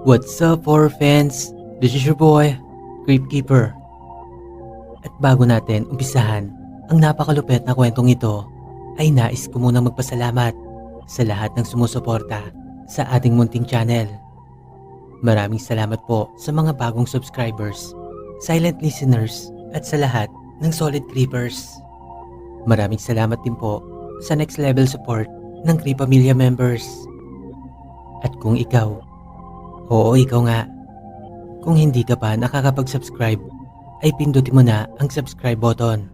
What's up, horror fans? This is your boy, Creep Keeper. At bago natin umpisahan ang napakalupit na kwentong ito, ay nais ko munang magpasalamat sa lahat ng sumusuporta sa ating munting channel. Maraming salamat po sa mga bagong subscribers, silent listeners, at sa lahat ng solid creepers. Maraming salamat din po sa next level support ng Creep Pamilya members. At kung ikaw, oo, ikaw nga, kung hindi ka pa nakakapag-subscribe, ay pindutin mo na ang subscribe button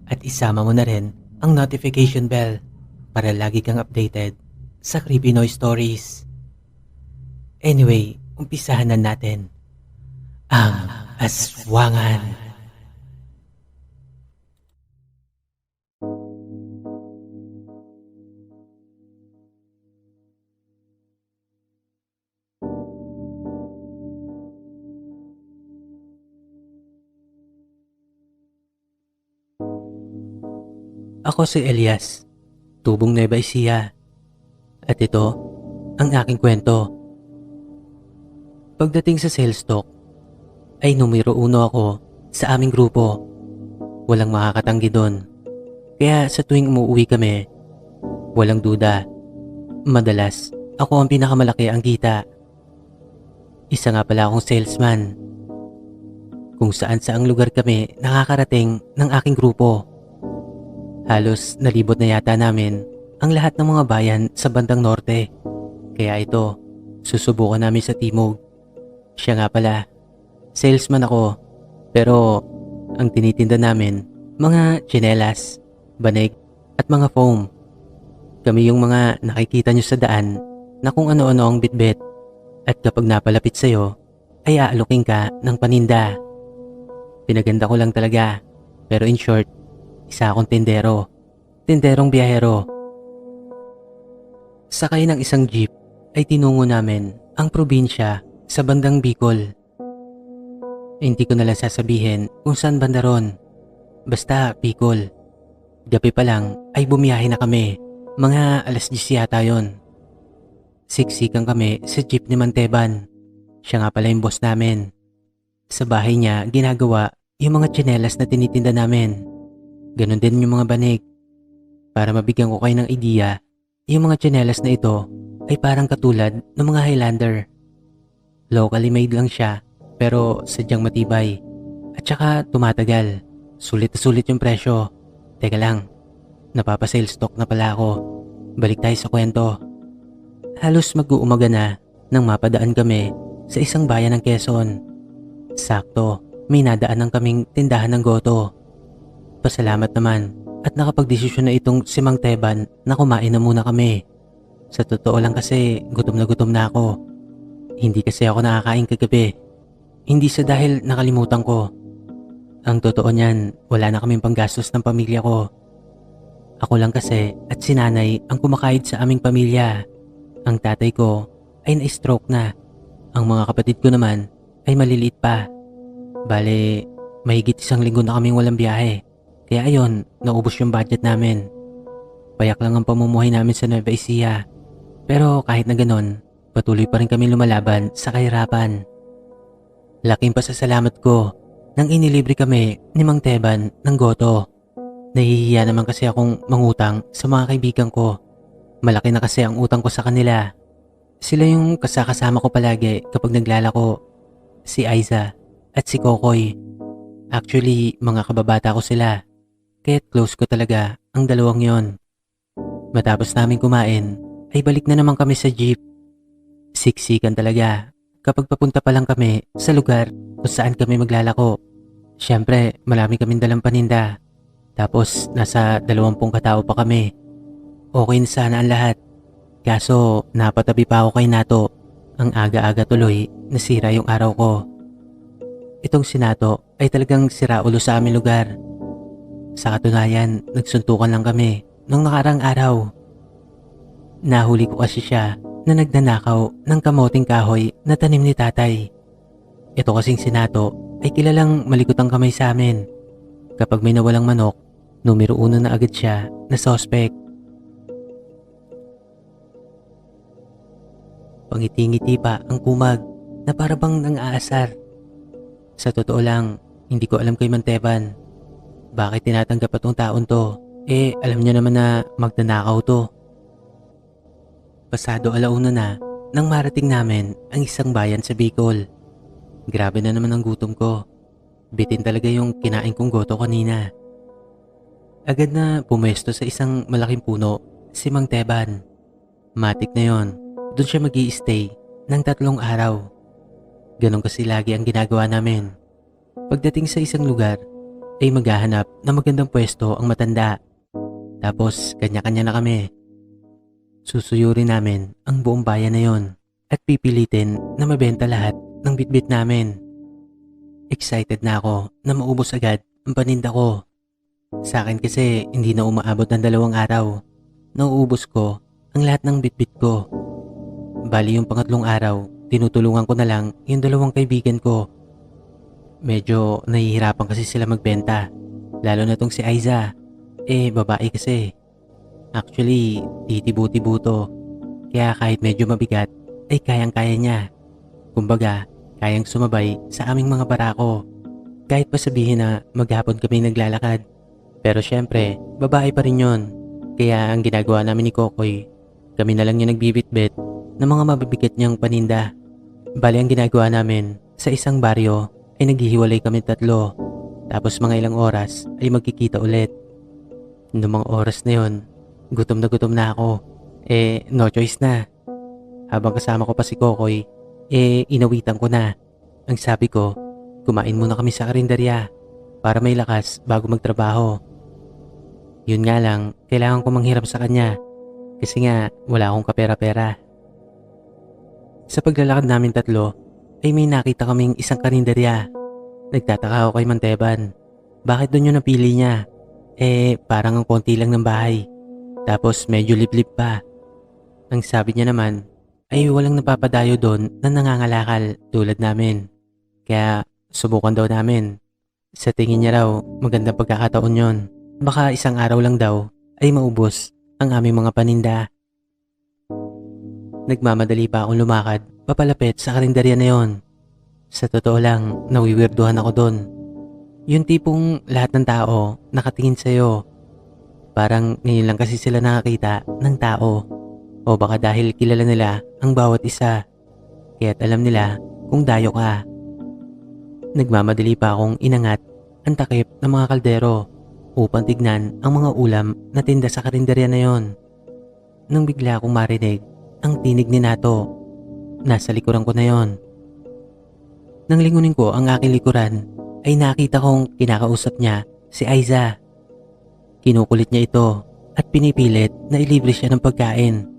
at isama mo na rin ang notification bell para lagi kang updated sa Creepy Noise Stories. Anyway, umpisahan na natin ang aswangan. Ako si Elias, tubong Nueva Ecija, at ito ang aking kwento. Pagdating sa sales talk, ay numero 1 ako sa aming grupo. Walang makakatanggi doon. Kaya sa tuwing umuwi kami, walang duda, madalas ako ang pinakamalaki ang kita. Isa nga pala akong salesman. Kung saan saang lugar kami nakakarating ng aking grupo. Halos nalibot na yata namin ang lahat ng mga bayan sa bandang norte. Kaya ito, susubukan namin sa Timog. Siya nga pala, salesman ako. Pero ang tinitinda namin, mga tsinelas, banig at mga foam. Kami yung mga nakikita nyo sa daan na kung ano-ano ang bitbit. At kapag napalapit sa'yo, ay aalukin ka ng paninda. Pinaganda ko lang talaga. Pero in short, isa akong tinderong biyahero. Sakay ng isang jeep ay tinungo namin ang probinsya sa bandang Bicol. Hindi ko nalang sasabihin kung saan banda ron. Basta Bicol. Gabi pa lang ay bumiyahe na kami. Mga alas 10 yata yon. Siksikan kami sa jeep ni Manteban. Siya nga pala yung boss namin. Sa bahay niya ginagawa yung mga tsinelas na tinitinda namin. Ganon din yung mga banig. Para mabigyan ko kayo ng ideya, yung mga tsinelas na ito ay parang katulad ng mga Highlander. Locally made lang siya, pero sadyang matibay. At saka tumatagal. Sulit na sulit yung presyo. Teka lang, napapasales stock na pala ako. Balik tayo sa kwento. Halos mag-uumaga na nang mapadaan kami sa isang bayan ng Quezon. Sakto, may nadaan ng kaming tindahan ng goto. Pasalamat naman at nakapagdesisyon na itong si Mang Teban na kumain na muna kami. Sa totoo lang kasi gutom na ako. Hindi kasi ako nakakain kagabi. Hindi sa dahil nakalimutan ko. Ang totoo niyan, wala na kaming panggastos ng pamilya ko. Ako lang kasi at si nanay ang kumakahid sa aming pamilya. Ang tatay ko ay na-stroke na. Ang mga kapatid ko naman ay maliliit pa. Bale, mahigit 1 linggo na kaming walang biyahe. Kaya ayon, naubos yung budget namin. Payak lang ang pamumuhay namin sa Nueva Ecija. Pero kahit na ganon, patuloy pa rin kami lumalaban sa kahirapan. Laking pasasalamat ko nang inilibre kami ni Mang Teban ng goto. Nahihiya naman kasi akong mangutang sa mga kaibigan ko. Malaki na kasi ang utang ko sa kanila. Sila yung kasakasama ko palagi kapag naglalako. Si Aiza at si Kokoy. Actually, mga kababata ko sila. Kaya't close ko talaga ang dalawang yon. Matapos namin kumain, ay balik na naman kami sa jeep. Siksikan talaga kapag papunta pa lang kami sa lugar kung saan kami maglalako. Siyempre, marami kaming dalang paninda. Tapos, nasa 20 katao pa kami. Okay na sana ang lahat. Kaso, napatabi pa ako kay Nato. Ang aga-aga tuloy, nasira yung araw ko. Itong si Nato ay talagang siraulo sa aming lugar. Sa katunayan, nagsuntukan lang kami nung nakarang araw. Nahuli ko kasi siya na nagnanakaw ng kamoting kahoy na tanim ni tatay. Ito kasing si Nato ay kilalang malikot ang kamay sa amin. Kapag may nawalang manok, numero 1 na agad siya na suspect. Pangiti-ngiti pa ang kumag na para bang nang-aasar. Sa totoo lang, hindi ko alam kay Manteban. Bakit tinatanggap pa tong taon to? Alam niya naman na magnanakaw to. Pasado alauna na nang marating namin ang isang bayan sa Bicol. Grabe na naman ang gutom ko. Bitin talaga yung kinain kong goto kanina. Agad na pumwesto sa isang malaking puno si Mang Teban. Matik na yon, doon siya mag-i-stay ng 3 araw. Ganon kasi lagi ang ginagawa namin. Pagdating sa isang lugar, ay maghahanap ng magandang pwesto ang matanda. Tapos kanya-kanya na kami. Susuyurin namin ang buong bayan na yon at pipilitin na mabenta lahat ng bitbit namin. Excited na ako na maubos agad ang paninda ko. Sa akin kasi hindi na umaabot ng 2 araw. Nauubos ko ang lahat ng bitbit ko. Bali yung pangatlong araw, tinutulungan ko na lang yung 2 kaibigan ko. Medyo nahihirapan kasi sila magbenta. Lalo na tong si Aiza. Babae kasi. Actually, titibo-tibo. Kaya kahit medyo mabigat, ay kayang-kaya niya. Kumbaga, kayang sumabay sa aming mga barako. Kahit pa sabihin na maghapon kami naglalakad. Pero syempre, babae pa rin yun. Kaya ang ginagawa namin ni Kokoy, kami na lang yung nagbibitbit ng mga mabibigat niyang paninda. Bali ang ginagawa namin, sa isang baryo ay naghihiwalay kami 3. Tapos mga ilang oras ay magkikita ulit. Noong mga oras na yun, gutom na ako. No choice na. Habang kasama ko pa si Kokoy, inawitan ko na. Ang sabi ko, kumain muna kami sa karinderya para may lakas bago magtrabaho. Yun nga lang, kailangan ko manghiram sa kanya kasi nga wala akong kapera-pera. Sa paglalakad namin 3, ay may nakita kaming isang karinderya. Nagtataka ako kay Manteban. Bakit doon yung napili niya? Parang ang konti lang ng bahay. Tapos medyo liblib pa. Ang sabi niya naman, ay walang napapadayo doon na nangangalakal tulad namin. Kaya subukan daw namin. Sa tingin niya raw, magandang pagkakataon yon. Baka isang araw lang daw ay maubos ang aming mga paninda. Nagmamadali pa akong lumakad papalapit sa karinderya na yon. Sa totoo lang, nawiwirduhan ako doon. Yung tipong lahat ng tao nakatingin sa'yo. Parang ngayon lang kasi sila nakakita ng tao. O baka dahil kilala nila ang bawat isa. Kaya't alam nila kung dayo ka. Nagmamadali pa akong inangat ang takip ng mga kaldero upang tignan ang mga ulam na tinda sa karinderya na yon. Nang bigla akong marinig ang tinig ni Nato. Nasa likuran ko na yon. Nang lingunin ko ang aking likuran, ay nakita kong kinakausap niya si Aiza. Kinukulit niya ito at pinipilit na ilibre siya ng pagkain.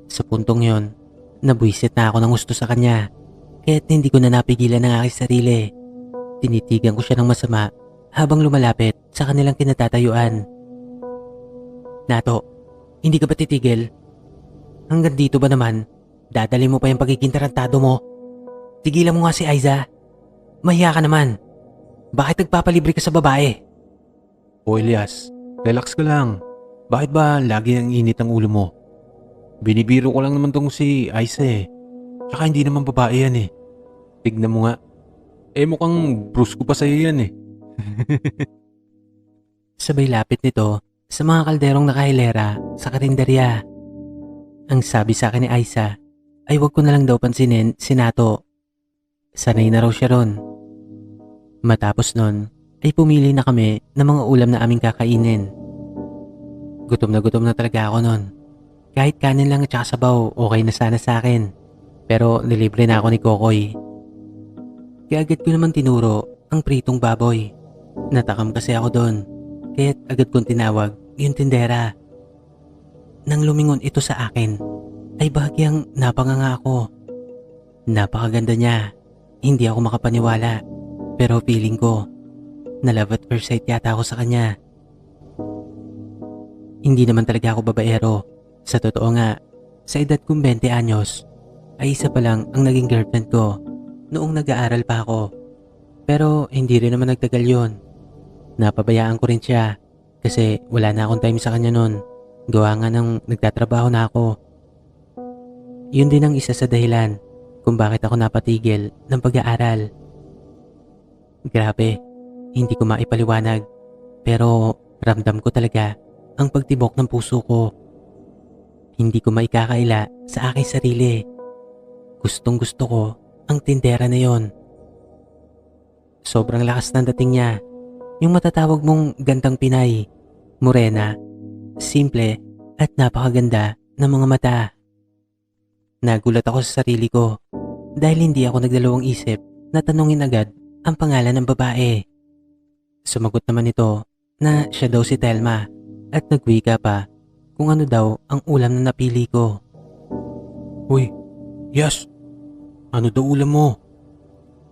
Sa puntong yon, nabwisit na ako ng gusto sa kanya, kaya't hindi ko na napigilan ang aking sarili. Tinitigan ko siya ng masama habang lumalapit sa kanilang kinatatayuan. Nato, hindi ka ba titigil? Hanggang dito ba naman? Dadali mo pa yung pagiging tarantado mo? Tigilan mo nga si Aiza. Mahiya ka naman. Bakit nagpapalibre ka sa babae? O Elias, relax ka lang. Bakit ba lagi ang init ang ulo mo? Binibiro ko lang naman tong si Aiza eh. Tsaka hindi naman babae yan eh. Tignan mo nga. Mukhang brusko pa sa'yo yan eh. Sabay lapit nito sa mga kalderong nakahilera sa karinderya. Ang sabi sa akin ni Aiza ay wag ko na lang daw pansinin si Nato. Sanay na raw siya ron. Matapos nun ay pumili na kami ng mga ulam na aming kakainin. Gutom na talaga ako nun. Kahit kanin lang at saka sabaw, okay na sana sa akin. Pero nilibre na ako ni Kokoy. Kaya agad ko naman tinuro ang pritong baboy. Natakam kasi ako doon. Kaya't agad kong tinawag yung tindera. Nang lumingon ito sa akin, ay bahagyang napanganga ako. Napakaganda niya. Hindi ako makapaniwala. Pero feeling ko, na love at first sight yata ako sa kanya. Hindi naman talaga ako babaero. Sa totoo nga, sa edad kong 20 anyos, ay isa pa lang ang naging girlfriend ko noong nag-aaral pa ako. Pero hindi rin naman nagtagal yun. Napabayaan ko rin siya kasi wala na akong time sa kanya nun. Gawa nga nang nagtatrabaho na ako. Yun din ang isa sa dahilan kung bakit ako napatigil ng pag-aaral. Grabe, hindi ko maipaliwanag, pero ramdam ko talaga ang pagtibok ng puso ko. Hindi ko maikakaila sa aking sarili. Gustong gusto ko ang tindera na yon. Sobrang lakas ng dating niya. Yung matatawag mong gandang Pinay, morena, simple at napakaganda ng mga mata. Nagulat ako sa sarili ko dahil hindi ako nagdalawang isip na tanungin agad ang pangalan ng babae. Sumagot naman ito na siya daw si Telma at nagwika pa kung ano daw ang ulam na napili ko. Uy, Yas, ano daw ulam mo?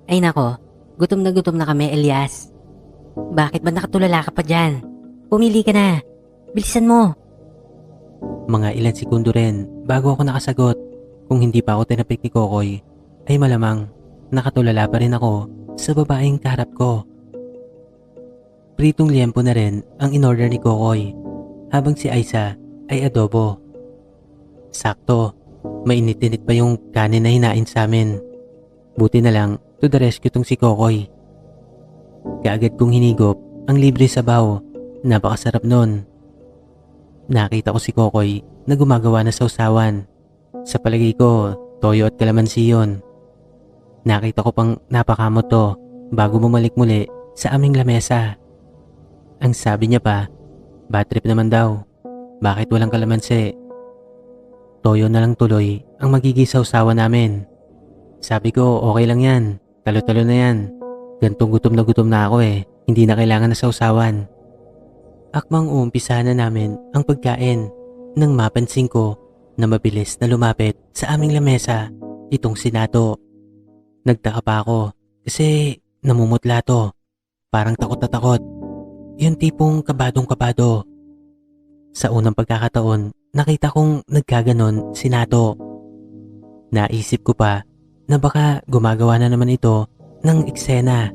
Ay nako, gutom na kami, Elias. Bakit ba nakatulala ka pa dyan? Pumili ka na. Bilisan mo. Mga ilang segundo rin bago ako nakasagot. Kung hindi pa ako tinapik ni Kokoy, ay malamang nakatulala pa rin ako sa babaeng kaharap ko. Pritong liempo na rin ang in-order ni Kokoy, habang si Aiza ay adobo. Sakto, mainit-init pa yung kanin na hinain sa amin. Buti na lang to the rescue tong si Kokoy. Kaagad kong hinigop ang libre sabaw. Napakasarap nun. Nakita ko si Kokoy na gumagawa na sausawan. Sa palagay ko, toyo at kalamansi yun. Nakita ko pang napakamot to bago bumalik muli sa aming lamesa. Ang sabi niya pa, bad trip naman daw. Bakit walang kalamansi? Toyo na lang tuloy ang magiging sausawan namin. Sabi ko, okay lang yan. Talo-talo na yan. Gantong gutom na ako eh. Hindi na kailangan na sausawan. Akmang uumpisahan na namin ang pagkain nang mapansin ko na mabilis na lumapit sa aming lamesa itong si Nato. Nagtaka pa ako kasi namumutla to. Parang takot na takot. Yung tipong kabadong-kabado. Sa unang pagkakataon, nakita kong nagkaganon si Nato. Naisip ko pa na baka gumagawa na naman ito ng eksena.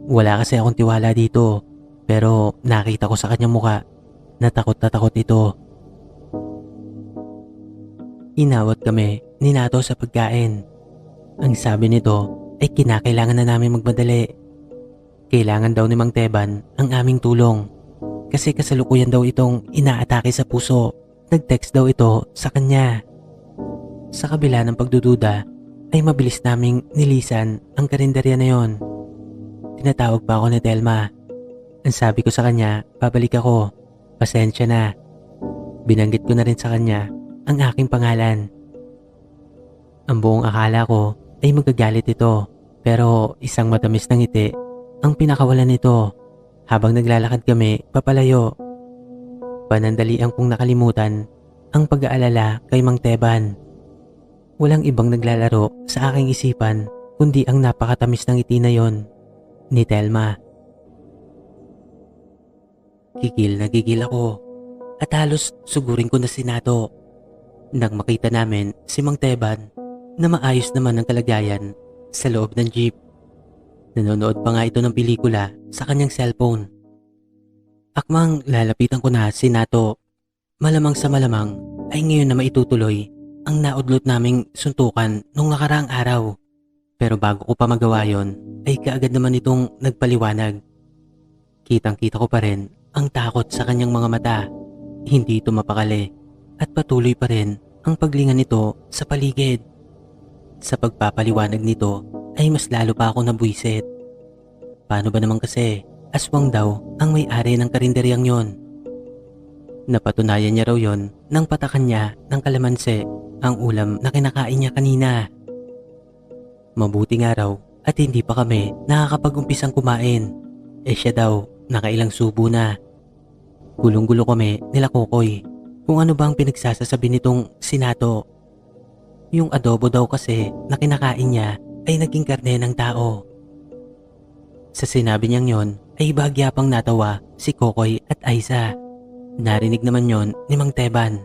Wala kasi akong tiwala dito, pero nakita ko sa kanyang muka na takot ito. Inawat kami ni Nato sa pagkain. Ang sabi nito ay kinakailangan na namin magmadali. Kailangan daw ni Mang Teban ang aming tulong kasi kasalukuyan daw itong inaatake sa puso. Nag-text daw ito sa kanya. Sa kabila ng pagdududa ay mabilis naming nilisan ang karinderya na yon. Tinatawag pa ako ni Telma. Ang sabi ko sa kanya, babalik ako. Pasensya na. Binanggit ko na rin sa kanya ang aking pangalan. Ang buong akala ko ay magagalit ito, pero isang matamis na ngiti ang pinakawalan nito habang naglalakad kami papalayo. Panandalian kong nakalimutan ang pag-aalala kay Mang Teban. Walang ibang naglalaro sa aking isipan kundi ang napakatamis ng ngiti na yon ni Telma. Gigil na gigil ako at halos sugurin ko na si Nato nang makita namin si Mang Teban na maayos naman ang kalagayan sa loob ng jeep. Nanonood pa nga ito ng pelikula sa kanyang cellphone. Akmang lalapitan ko na si Nato. Malamang sa malamang ay ngayon na maitutuloy ang naudlot naming suntukan nung nakaraang araw. Pero bago ko pa magawa yon ay kaagad naman itong nagpaliwanag. Kitang-kita ko pa rin ang takot sa kanyang mga mata. Hindi ito mapakali at patuloy pa rin ang paglingan nito sa paligid. Sa pagpapaliwanag nito ay mas lalo pa ako nabuisit. Paano ba naman kasi aswang daw ang may-ari ng karinderyang yon? Napatunayan niya raw yon nang patakan niya ng kalamansi ang ulam na kinakain niya kanina. Mabuti nga raw at hindi pa kami nakakapag-umpisang kumain. Siya daw nakailang subo na. Gulong-gulo kami nila Kokoy kung ano ba ang pinagsasasabi nitong si Nato. Yung adobo daw kasi na kinakain niya ay naging karne ng tao. Sa sinabi niyang yon ay bahagya pang natawa si Kokoy at Aiza. Narinig naman yon ni Mang Teban.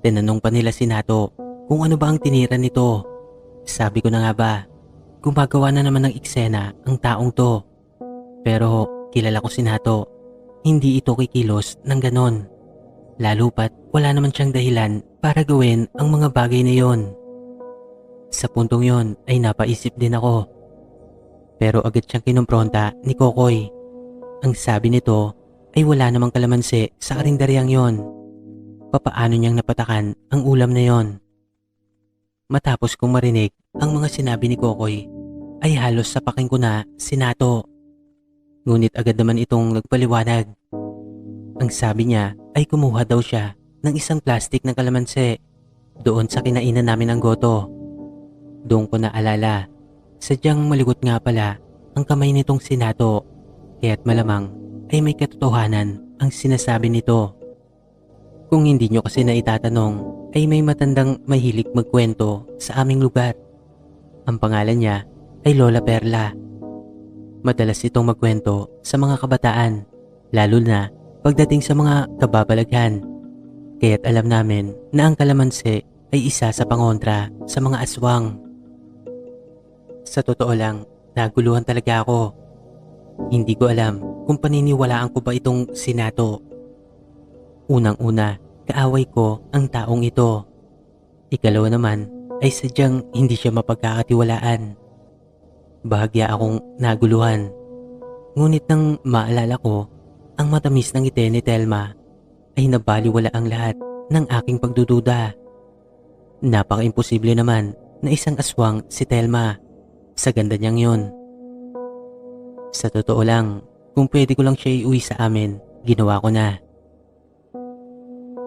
Tinanong pa nila si Nato kung ano ba ang tinira nito. Sabi ko na nga ba, gumagawa na naman ng eksena ang taong to. Pero kilala ko si Nato, hindi ito kikilos ng ganon. Lalo pat wala naman siyang dahilan para gawin ang mga bagay na yon. Sa puntong yon ay napaisip din ako. Pero agad siyang kinumpronta ni Kokoy. Ang sabi nito ay wala namang kalamansi sa karinderyang yon. Papaano niyang napatakan ang ulam na yon? Matapos kong marinig ang mga sinabi ni Kokoy, ay halos sapakin ko na si Nato. Ngunit agad naman itong nagpaliwanag. Ang sabi niya ay kumuha daw siya ng isang plastic ng kalamansi doon sa kinainan namin ng goto. Doon ko naalala, sadyang maligot nga pala ang kamay nitong si Nato, kaya't malamang ay may katotohanan ang sinasabi nito. Kung hindi nyo kasi na itatanong, ay may matandang mahilig magkwento sa aming lugar. Ang pangalan niya ay Lola Perla. Madalas itong magkwento sa mga kabataan, lalo na pagdating sa mga kababalaghan. Kaya't alam namin na ang kalamansi ay isa sa pangontra sa mga aswang. Sa totoo lang, naguluhan talaga ako. Hindi ko alam kung paniniwalaan ko ba itong si Nato. Unang-una, kaaway ko ang taong ito. Ikalawa naman ay sadyang hindi siya mapagkakatiwalaan. Bahagya akong naguluhan. Ngunit nang maalala ko ang matamis ng ngiti ni Telma, ay nabaliwala ang lahat ng aking pagdududa. Napaka-imposible naman na isang aswang si Telma sa ganda niyang yon. Sa totoo lang, kung pwede ko lang siya iuwi sa amin, ginawa ko na.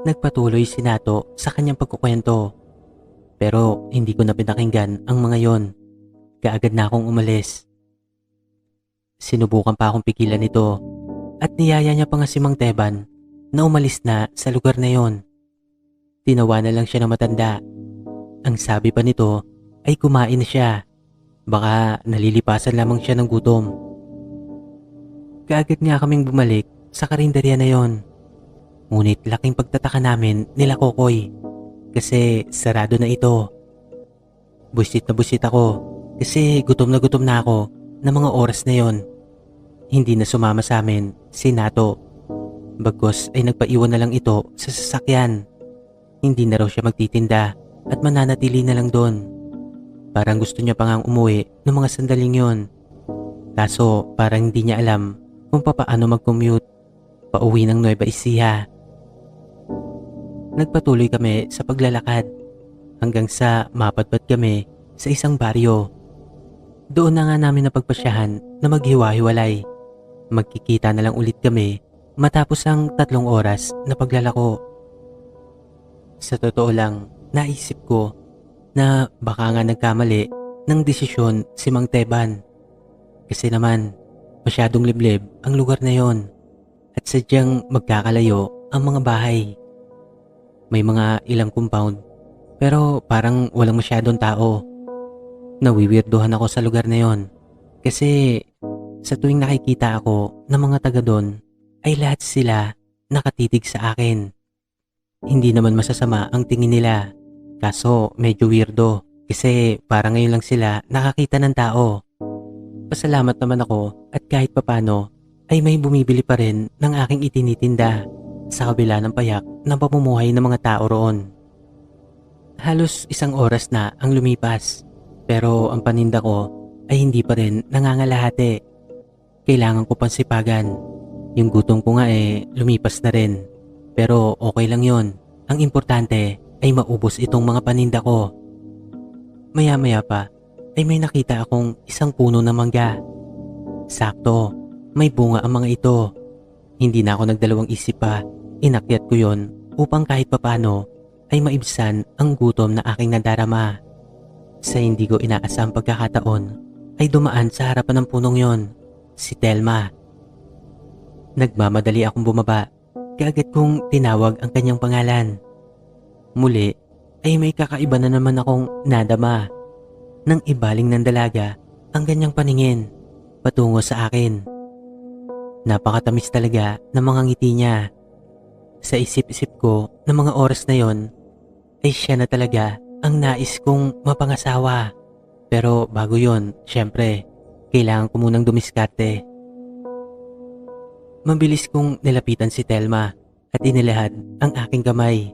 Nagpatuloy si Nato sa kanyang pagkukwento, pero hindi ko na pinakinggan ang mga yon. Kaagad na akong umalis. Sinubukan pa akong pigilan ito at niyaya niya pa nga si Mang Teban na umalis na sa lugar na yon. Tinawanan lang siya ng matanda. Ang sabi pa nito ay kumain na siya. Baka nalilipasan lamang siya ng gutom. Kaagad nga kaming bumalik sa karinderya na yon. Ngunit laking pagtataka namin nila Kokoy kasi sarado na ito. Busit na busit ako kasi gutom na ako ng mga oras na yon. Hindi na sumama sa amin si Nato. Bagkus ay nagpaiwan na lang ito sa sasakyan. Hindi na raw siya magtitinda at mananatili na lang doon. Parang gusto niya pa ngang umuwi ng mga sandaling yon. Kaso parang hindi niya alam kung paano mag-commute pauwi ng Nueva Ecija. Nagpatuloy kami sa paglalakad hanggang sa mapadpad kami sa isang baryo. Doon na nga namin napagpasyahan na maghiwa-hiwalay. Magkikita na lang ulit kami matapos ang 3 oras na paglalako. Sa totoo lang, naisip ko na baka nga nagkamali ng desisyon si Mang Teban. Kasi naman, masyadong liblib ang lugar na yon at sadyang magkakalayo ang mga bahay. May mga ilang compound pero parang walang masyadong tao. Nawiwirdohan ako sa lugar na yon kasi sa tuwing nakikita ako ng mga taga doon ay lahat sila nakatitig sa akin. Hindi naman masasama ang tingin nila, kaso medyo weirdo kasi parang ngayon lang sila nakakita ng tao. Pasalamat naman ako at kahit papano ay may bumibili pa rin ng aking itinitinda sa kabila ng payak ng pamumuhay ng mga tao roon. Halos 1 oras na ang lumipas pero ang paninda ko ay hindi pa rin nangangalahati. Kailangan ko pang sipagan. Yung gutom ko nga lumipas na rin. Pero okay lang yon. Ang importante ay maubos itong mga paninda ko. Maya-maya pa ay may nakita akong isang puno ng mangga. Sakto, may bunga ang mga ito. Hindi na ako nagdalawang isip pa. Inakyat ko yon upang kahit papano ay maibsan ang gutom na aking nadarama. Sa hindi ko inaasang pagkakataon ay dumaan sa harapan ng punong yon si Telma. Nagmamadali akong bumaba. Kaagad kong tinawag ang kanyang pangalan. Muli ay may kakaiba na naman akong nadama. Nang ibaling ng dalaga ang kanyang paningin patungo sa akin. Napakatamis talaga ng mga ngiti niya. Sa isip-isip ko na mga oras na yon ay siya na talaga ang nais kong mapangasawa. Pero bago yon, syempre, kailangan ko munang dumiskarte. Mabilis kong nilapitan si Telma at inilahad ang aking kamay.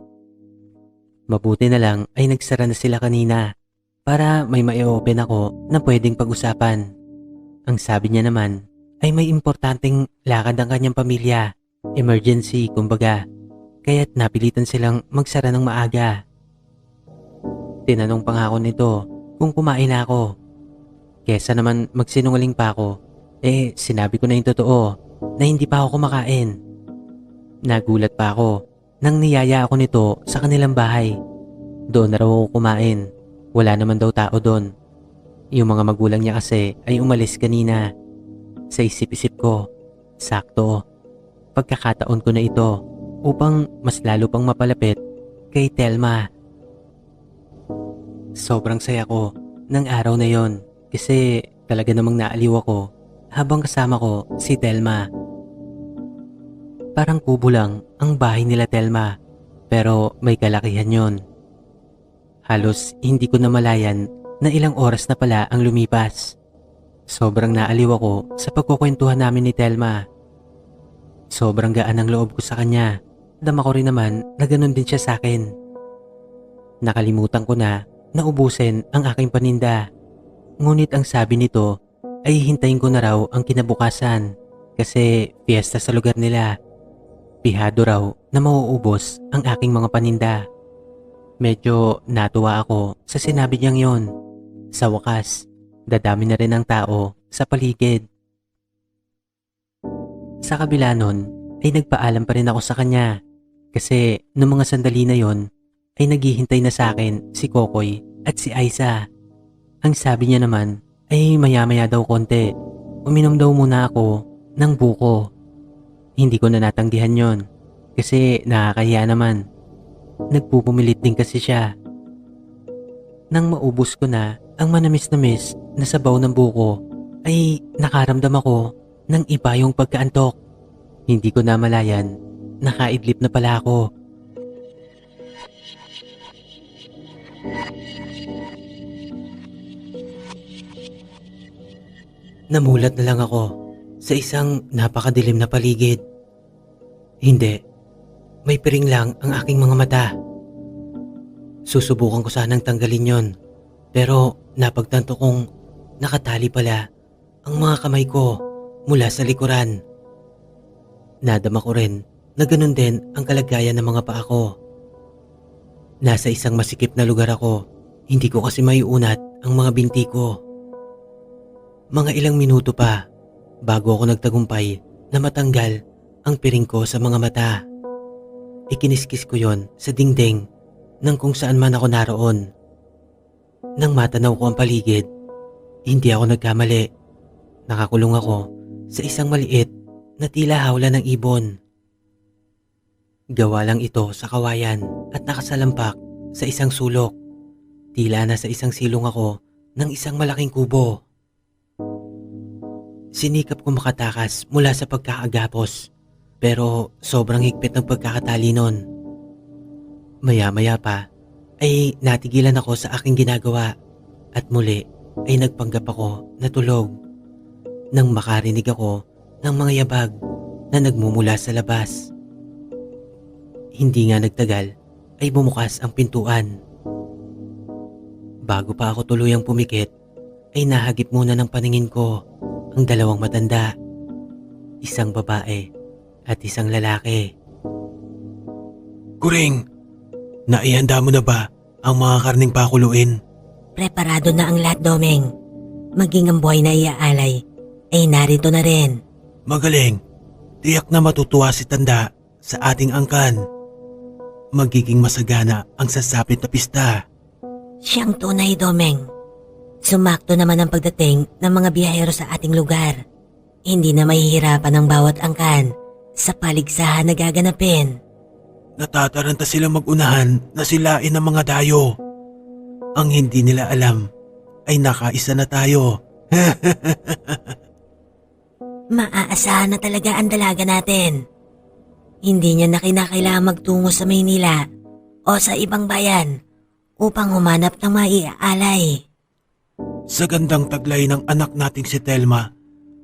Mabuti na lang ay nagsara na sila kanina para may mai-open ako na pwedeng pag-usapan. Ang sabi niya naman ay may importanteng lakad ang kanyang pamilya, emergency kumbaga, kaya't napilitan silang magsara ng maaga. Tinanong pa nga ako nito kung kumain na ako. Kesa naman magsinungaling pa ako, sinabi ko na yung totoo na hindi pa ako kumakain. Nagulat pa ako nang niyaya ako nito sa kanilang bahay. Doon na raw ako kumain. Wala naman daw tao doon. Yung mga magulang niya kasi ay umalis kanina. Sa isip-isip ko, sakto. Pagkakataon ko na ito upang mas lalo pang mapalapit kay Telma. Sobrang saya ko ng araw na yon kasi talaga namang naaliw ako habang kasama ko si Telma. Parang kubo lang ang bahay nila Telma pero may kalakihan yon. Halos hindi ko namalayan na ilang oras na pala ang lumipas. Sobrang naaliw ako sa pagkukwentuhan namin ni Telma. Sobrang gaan ang loob ko sa kanya. Dama ko rin naman na ganun din siya sa akin. Nakalimutan ko na ubusin ang aking paninda. Ngunit ang sabi nito ay hintayin ko na raw ang kinabukasan kasi fiesta sa lugar nila. Pihado raw na mauubos ang aking mga paninda. Medyo natuwa ako sa sinabi niyang yon. Sa wakas, dadami na rin ang tao sa paligid. Sa kabila nun ay nagpaalam pa rin ako sa kanya kasi noong mga sandali na yon ay naghihintay na sa akin si Kokoy at si Aiza. Ang sabi niya naman ay maya-maya daw konti. Uminom daw muna ako ng buko. Hindi ko na natanggihan yon kasi nakakahiya naman. Nagpupumilit din kasi siya. Nang maubos ko na ang manamis-namis na sabaw ng buko ay nakaramdam ako ng iba yung pagkaantok. Hindi ko namalayan, nakaidlip na pala ako. Namulat na lang ako sa isang napakadilim na paligid. Hindi. May piring lang ang aking mga mata. Susubukan ko sanang tanggalin yon, pero napagtanto kong nakatali pala ang mga kamay ko mula sa likuran. Nadama ko rin na ganun din ang kalagayan ng mga paa ko. Nasa isang masikip na lugar ako, hindi ko kasi maiunat ang mga binti ko. Mga ilang minuto pa bago ako nagtagumpay na matanggal ang piring ko sa mga mata. Ikiniskis ko yon sa dingding ng kung saan man ako naroon. Nang matanaw ko ang paligid, hindi ako nagkamali. Nakakulong ako sa isang maliit na tila hawla ng ibon. Gawa lang ito sa kawayan at nakasalampak sa isang sulok. Tila na sa isang silong ako ng isang malaking kubo. Sinikap ko makatakas mula sa pagkakagapos. Pero sobrang higpit ng pagkakatali nun. Maya-maya pa ay natigilan ako sa aking ginagawa at muli ay nagpanggap ako na tulog. Nang makarinig ako ng mga yabag na nagmumula sa labas. Hindi nga nagtagal ay bumukas ang pintuan. Bago pa ako tuluyang pumikit ay nahagip muna ng paningin ko ang dalawang matanda. Isang babae at isang lalaki. Kuring, naihanda mo na ba ang mga karning pakuluin? Preparado na ang lahat, Domeng. Maging ang buhay na iaalay ay narito na rin. Magaling. Tiyak na matutuwa si Tanda sa ating angkan. Magiging masagana ang sasapit na pista. Siyang tunay, Domeng. Sumakto naman ang pagdating ng mga biyahero sa ating lugar. Hindi na mahihirapan ang bawat angkan sa paligsahan na gaganapin. Natataranta silang mag-unahan na silain ng mga dayo. Ang hindi nila alam ay nakaisa na tayo. Maaasahan na talaga ang dalaga natin. Hindi niya na kinakailangan magtungo sa Maynila o sa ibang bayan upang humanap ng maiaalay. Sa gandang taglay ng anak nating si Telma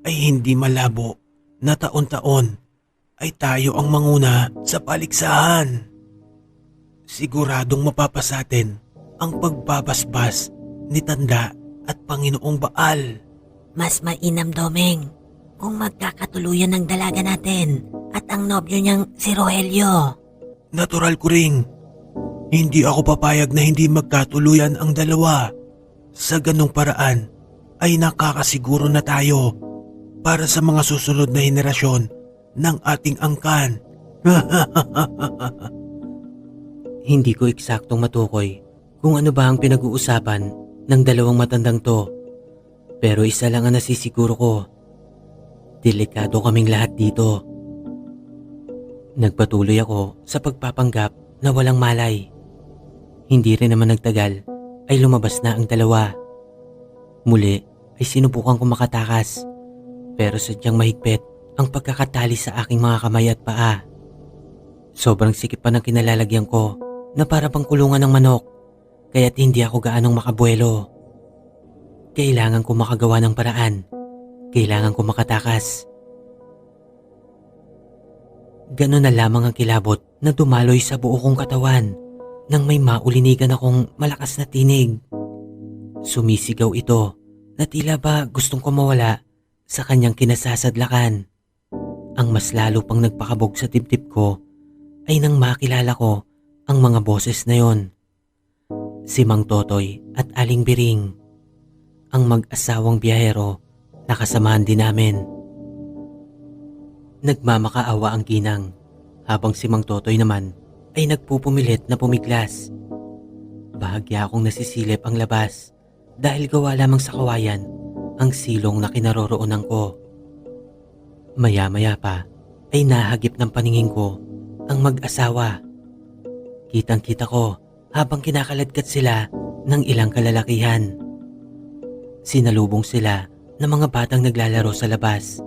ay hindi malabo na taon-taon ay tayo ang manguna sa paligsahan. Siguradong mapapasatin ang pagbabasbas ni Tanda at Panginoong Baal. Mas mainam, Domeng, kung magkakatuluyan ng dalaga natin at ang nobyo niyang si Rogelio. Natural ko ring. Hindi ako papayag na hindi magkatuluyan ang dalawa. Sa ganong paraan ay nakakasiguro na tayo para sa mga susunod na henerasyon ng ating angkan. Hindi ko eksaktong matukoy kung ano ba ang pinag-uusapan ng dalawang matandang to. Pero isa lang ang nasisiguro ko. Delikado kaming lahat dito. Nagpatuloy ako sa pagpapanggap na walang malay. Hindi rin naman nagtagal ay lumabas na ang dalawa. Muli ay sinubukan kong makatakas pero sadyang mahigpit ang pagkakatali sa aking mga kamay at paa. Sobrang sikip pa ng kinalalagyan ko na para bang kulungan ng manok kaya't hindi ako gaanong makabuelo. Kailangan ko makagawa ng paraan. Kailangan ko makatakas. Ganon na lamang ang kilabot na dumaloy sa buo kong katawan nang may maulinigan akong malakas na tinig. Sumisigaw ito na tila ba gustong kumawala sa kanyang kinasasadlakan. Ang mas lalo pang nagpakabog sa dibdib ko ay nang makilala ko ang mga boses na yon. Si Mang Totoy at Aling Biring, ang mag-asawang biyahero na kasamahan din namin. Nagmamakaawa ang ginang habang si Mang Totoy naman ay nagpupumilit na pumiglas. Bahagya akong nasisilip ang labas dahil gawa lamang sa kawayan ang silong na kinaroroonan ko. Maya-maya pa ay nahagip ng paningin ko ang mag-asawa. Kitang-kita ko habang kinakaladkat sila ng ilang kalalakihan. Sinalubong sila ng mga batang naglalaro sa labas.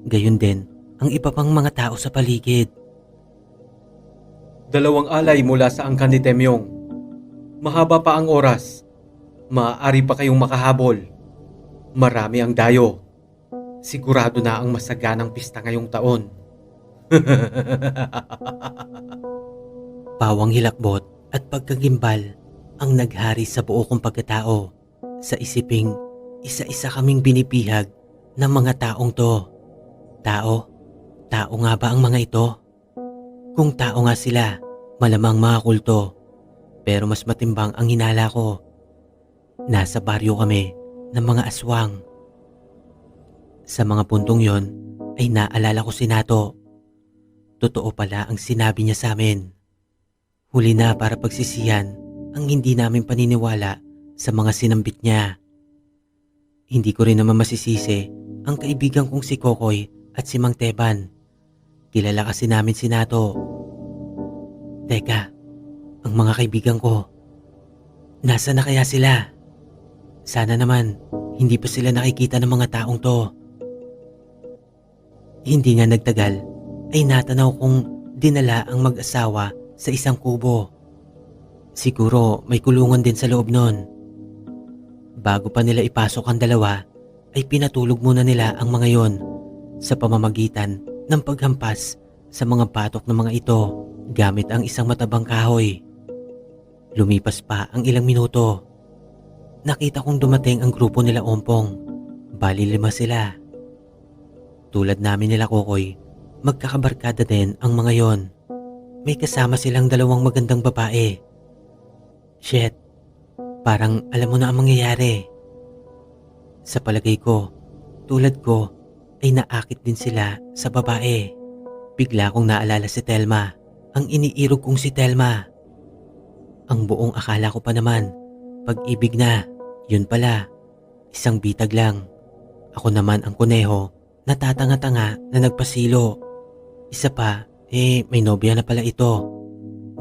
Gayon din ang iba pang mga tao sa paligid. Dalawang alay mula sa angkan ni Temyong. Mahaba pa ang oras. Maaari pa kayong makahabol. Marami ang dayo. Sigurado na ang masaganang pista ngayong taon. Pawang hilakbot at pagkagimbal ang naghari sa buo kong pagkatao. Sa isiping isa-isa kaming binibihag ng mga taong to. Tao? Tao nga ba ang mga ito? Kung tao nga sila, malamang mga kulto. Pero mas matimbang ang hinala ko. Nasa baryo kami ng mga aswang. Sa mga puntong yon ay naalala ko si Nato. Totoo pala ang sinabi niya sa amin. Huli na para pagsisihan ang hindi namin paniniwala sa mga sinambit niya. Hindi ko rin naman masisisi ang kaibigan kong si Kokoy at si Mang Teban. Kilala kasi namin si Nato. Teka, ang mga kaibigan ko, nasa na kaya sila? Sana naman hindi pa sila nakikita ng mga taong to. Hindi nga nagtagal ay natanaw kong dinala ang mag-asawa sa isang kubo. Siguro may kulungan din sa loob nun. Bago pa nila ipasok ang dalawa ay pinatulog muna nila ang mga yon sa pamamagitan ng paghampas sa mga batok ng mga ito gamit ang isang matabang kahoy. Lumipas pa ang ilang minuto. Nakita kong dumating ang grupo nila Ompong. Bali 5 sila. Tulad namin nila Kokoy, magkakabarkada din ang mga yon. May kasama silang 2 magandang babae. Shit, parang alam mo na ang mangyayari. Sa palagay ko, tulad ko, ay naakit din sila sa babae. Bigla kong naalala si Telma, ang iniirog kong si Telma. Ang buong akala ko pa naman, pag-ibig na, yun pala, isang bitag lang. Ako naman ang kuneho, natatanga-tanga na nagpasilo. Isa pa, may nobya na pala ito.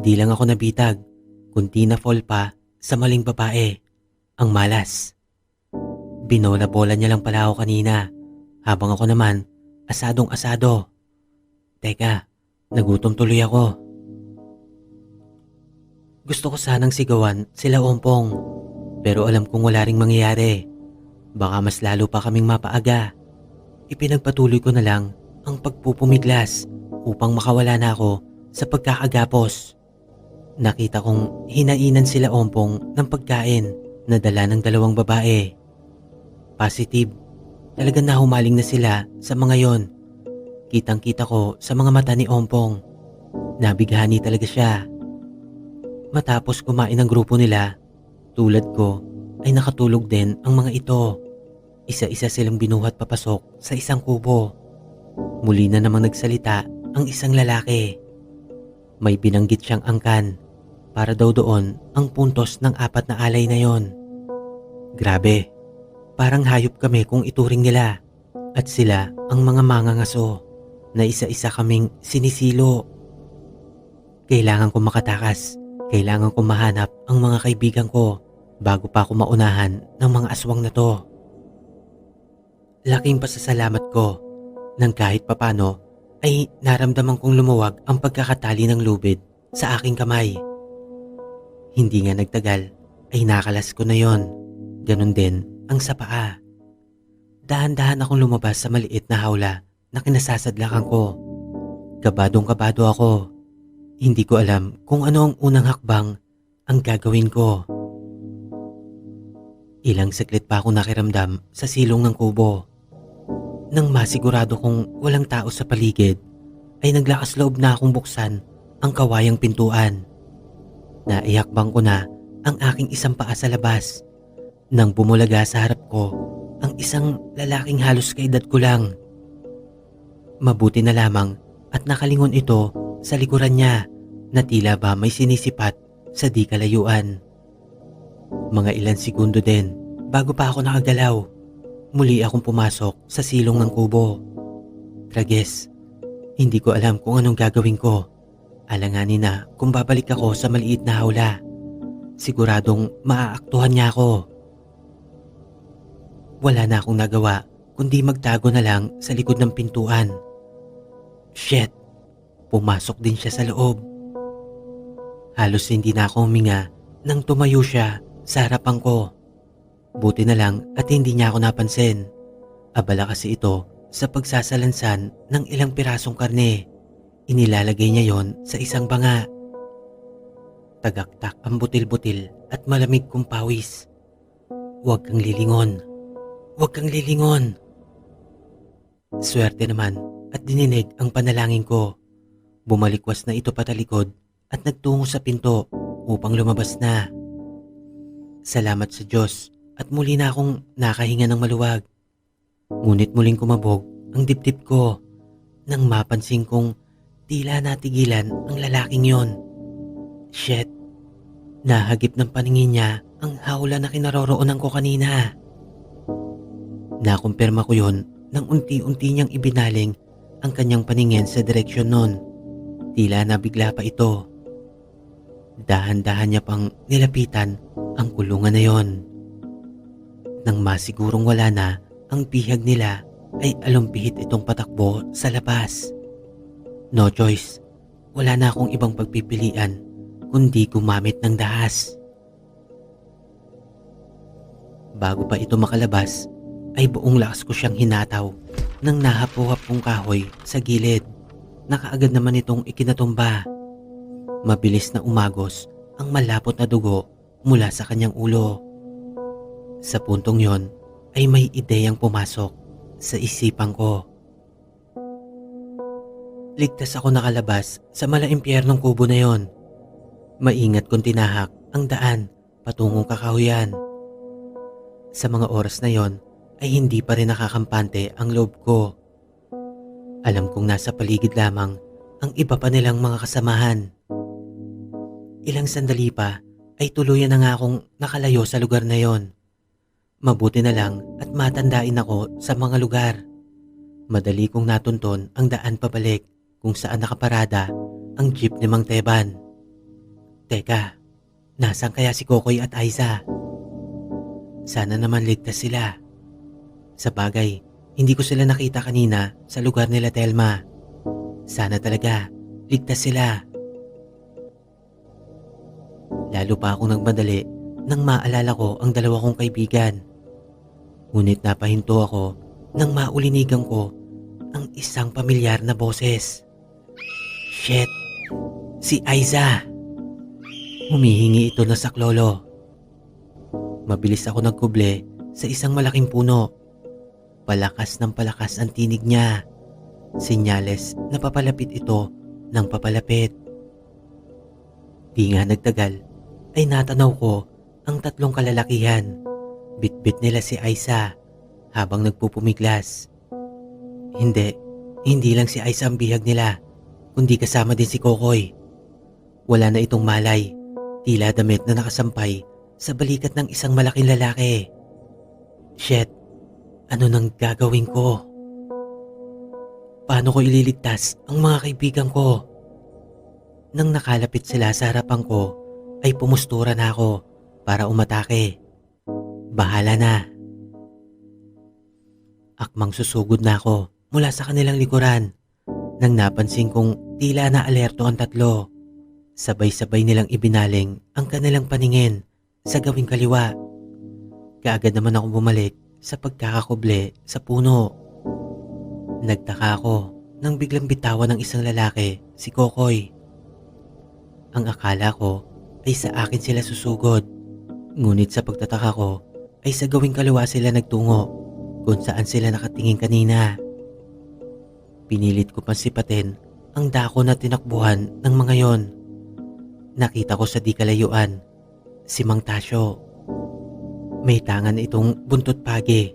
Di lang ako nabitag, kundi na fall pa sa maling babae, ang malas. Binola-bola niya lang pala ako kanina, habang ako naman, asadong-asado. Teka, nagutom tuloy ako. Gusto ko sanang sigawan sila Ompong, pero alam kong wala ring mangyayari. Baka mas lalo pa kaming mapaaga. Ipinagpatuloy ko na lang ang pagpupumiglas upang makawala na ako sa pagkakagapos. Nakita kong hinainan sila Ompong ng pagkain na dala ng dalawang babae. Positive, talagang nahumaling na sila sa mga yon. Kitang-kita ko sa mga mata ni Ompong. Nabighani talaga siya. Matapos kumain ng grupo nila, tulad ko ay nakatulog din ang mga ito. Isa-isa silang binuhat papasok sa isang kubo. Muli na namang nagsalita ang isang lalaki. May binanggit siyang angkan para daw doon ang puntos ng 4 na alay na yon. Grabe, parang hayop kami kung ituring nila at sila ang mga mangangaso na isa-isa kaming sinisilo. Kailangan kong makatakas, kailangan kong mahanap ang mga kaibigan ko bago pa ako maunahan ng mga aswang na to. Laking pasasalamat ko nang kahit papano ay naramdaman kong lumuwag ang pagkakatali ng lubid sa aking kamay. Hindi nga nagtagal ay nakalas ko na yon. Ganon din ang sa paa. Dahan-dahan akong lumabas sa maliit na hawla na kinasasadlakan ko. Kabadong-kabado ako. Hindi ko alam kung ano ang unang hakbang ang gagawin ko. Ilang saglit pa ako nakiramdam sa silong ng kubo. Nang masigurado kong walang tao sa paligid, ay naglakas loob na akong buksan ang kawayang pintuan. Naihakbang ko na ang aking isang paa sa labas nang bumulaga sa harap ko ang isang lalaking halos kaedad ko lang. Mabuti na lamang at nakalingon ito sa likuran niya na tila ba may sinisipat sa di kalayuan. Mga ilang segundo din bago pa ako nakagalaw. Muli akong pumasok sa silong ng kubo. Trages, hindi ko alam kung anong gagawin ko. Alanganin na kung babalik ako sa maliit na hawla. Siguradong maaaktuhan niya ako. Wala na akong nagawa kundi magtago na lang sa likod ng pintuan. Shit, pumasok din siya sa loob. Halos hindi na ako huminga nang tumayo siya sa harapan ko. Buti na lang at hindi niya ako napansin. Abala kasi ito sa pagsasalansan ng ilang pirasong karne. Inilalagay niya yon sa isang banga. Tagaktak ang butil-butil at malamig kong pawis. Huwag kang lilingon. Huwag kang lilingon. Swerte naman at dininig ang panalangin ko. Bumalikwas na ito patalikod at nagtungo sa pinto upang lumabas na. Salamat sa Diyos at muli na akong nakahinga ng maluwag. Ngunit muling kumabog ang dibdib ko nang mapansin kong tila natigilan ang lalaking yon. Shit, nahagip ng paningin niya ang hawla na kinaroroonan ko kanina. Nakumpirma ko yon nang unti-unti niyang ibinaling ang kanyang paningin sa direksyon nun. Tila nabigla pa ito. Dahan-dahan niya pang nilapitan ang kulungan na yon. Nang masigurong wala na ang bihag nila ay alumpihit itong patakbo sa labas. No choice, wala na akong ibang pagpipilian kundi gumamit ng dahas. Bago pa ito makalabas ay buong lakas ko siyang hinataw nang nahapo-hapong kahoy sa gilid. Nakaagad naman itong ikinatumba. Mabilis na umagos ang malapot na dugo mula sa kanyang ulo. Sa puntong yon ay may ideyang pumasok sa isipan ko. Ligtas ako nakalabas sa malaimpyernong kubo na yon. Maingat kong tinahak ang daan patungong kakahuyan. Sa mga oras na yon ay hindi pa rin nakakampante ang loob ko. Alam kong nasa paligid lamang ang iba pa nilang mga kasamahan. Ilang sandali pa ay tuluyan na nga akong nakalayo sa lugar na yon. Mabuti na lang at matandain ako sa mga lugar. Madali kong natunton ang daan pabalik kung saan nakaparada ang jeep ni Mang Teban. Teka, nasan kaya si Kokoy at Aiza? Sana naman ligtas sila. Sa bagay, hindi ko sila nakita kanina sa lugar nila Telma. Sana talaga, ligtas sila. Lalo pa akong nagmadali nang maalala ko ang dalawa kong kaibigan. Ngunit napahinto ako nang maulinigan ko ang isang pamilyar na boses. Shit! Si Aiza! Humihingi ito na saklolo. Mabilis ako nagkuble sa isang malaking puno. Palakas ng palakas ang tinig niya. Senyales na papalapit ito ng papalapit. Di nga nagtagal ay natanaw ko ang tatlong kalalakihan. Bitbit nila si Aiza habang nagpupumiglas. Hindi lang si Aiza ang bihag nila, kundi kasama din si Kokoy. Wala na itong malay, tila damit na nakasampay sa balikat ng isang malaking lalaki. Shit, ano nang gagawin ko? Paano ko ililigtas ang mga kaibigan ko? Nang nakalapit sila sa harapan ko, ay pumustura na ako para umatake. Bahala na. Akmang susugod na ako mula sa kanilang likuran nang napansin kong tila na alerto ang tatlo. Sabay-sabay nilang ibinaling ang kanilang paningin sa gawing kaliwa. Kaagad naman ako bumalik sa pagkakakuble sa puno. Nagtaka ako nang biglang bitawan ng isang lalaki, si Kokoy. Ang akala ko ay sa akin sila susugod. Ngunit sa pagtataka ko ay sa gawing kaliwa sila nagtungo kung saan sila nakatingin kanina. Pinilit ko pang sipatin ang dako na tinakbuhan ng mga yon. Nakita ko sa di kalayuan si Mang Tasyo. May tangan itong buntot pagi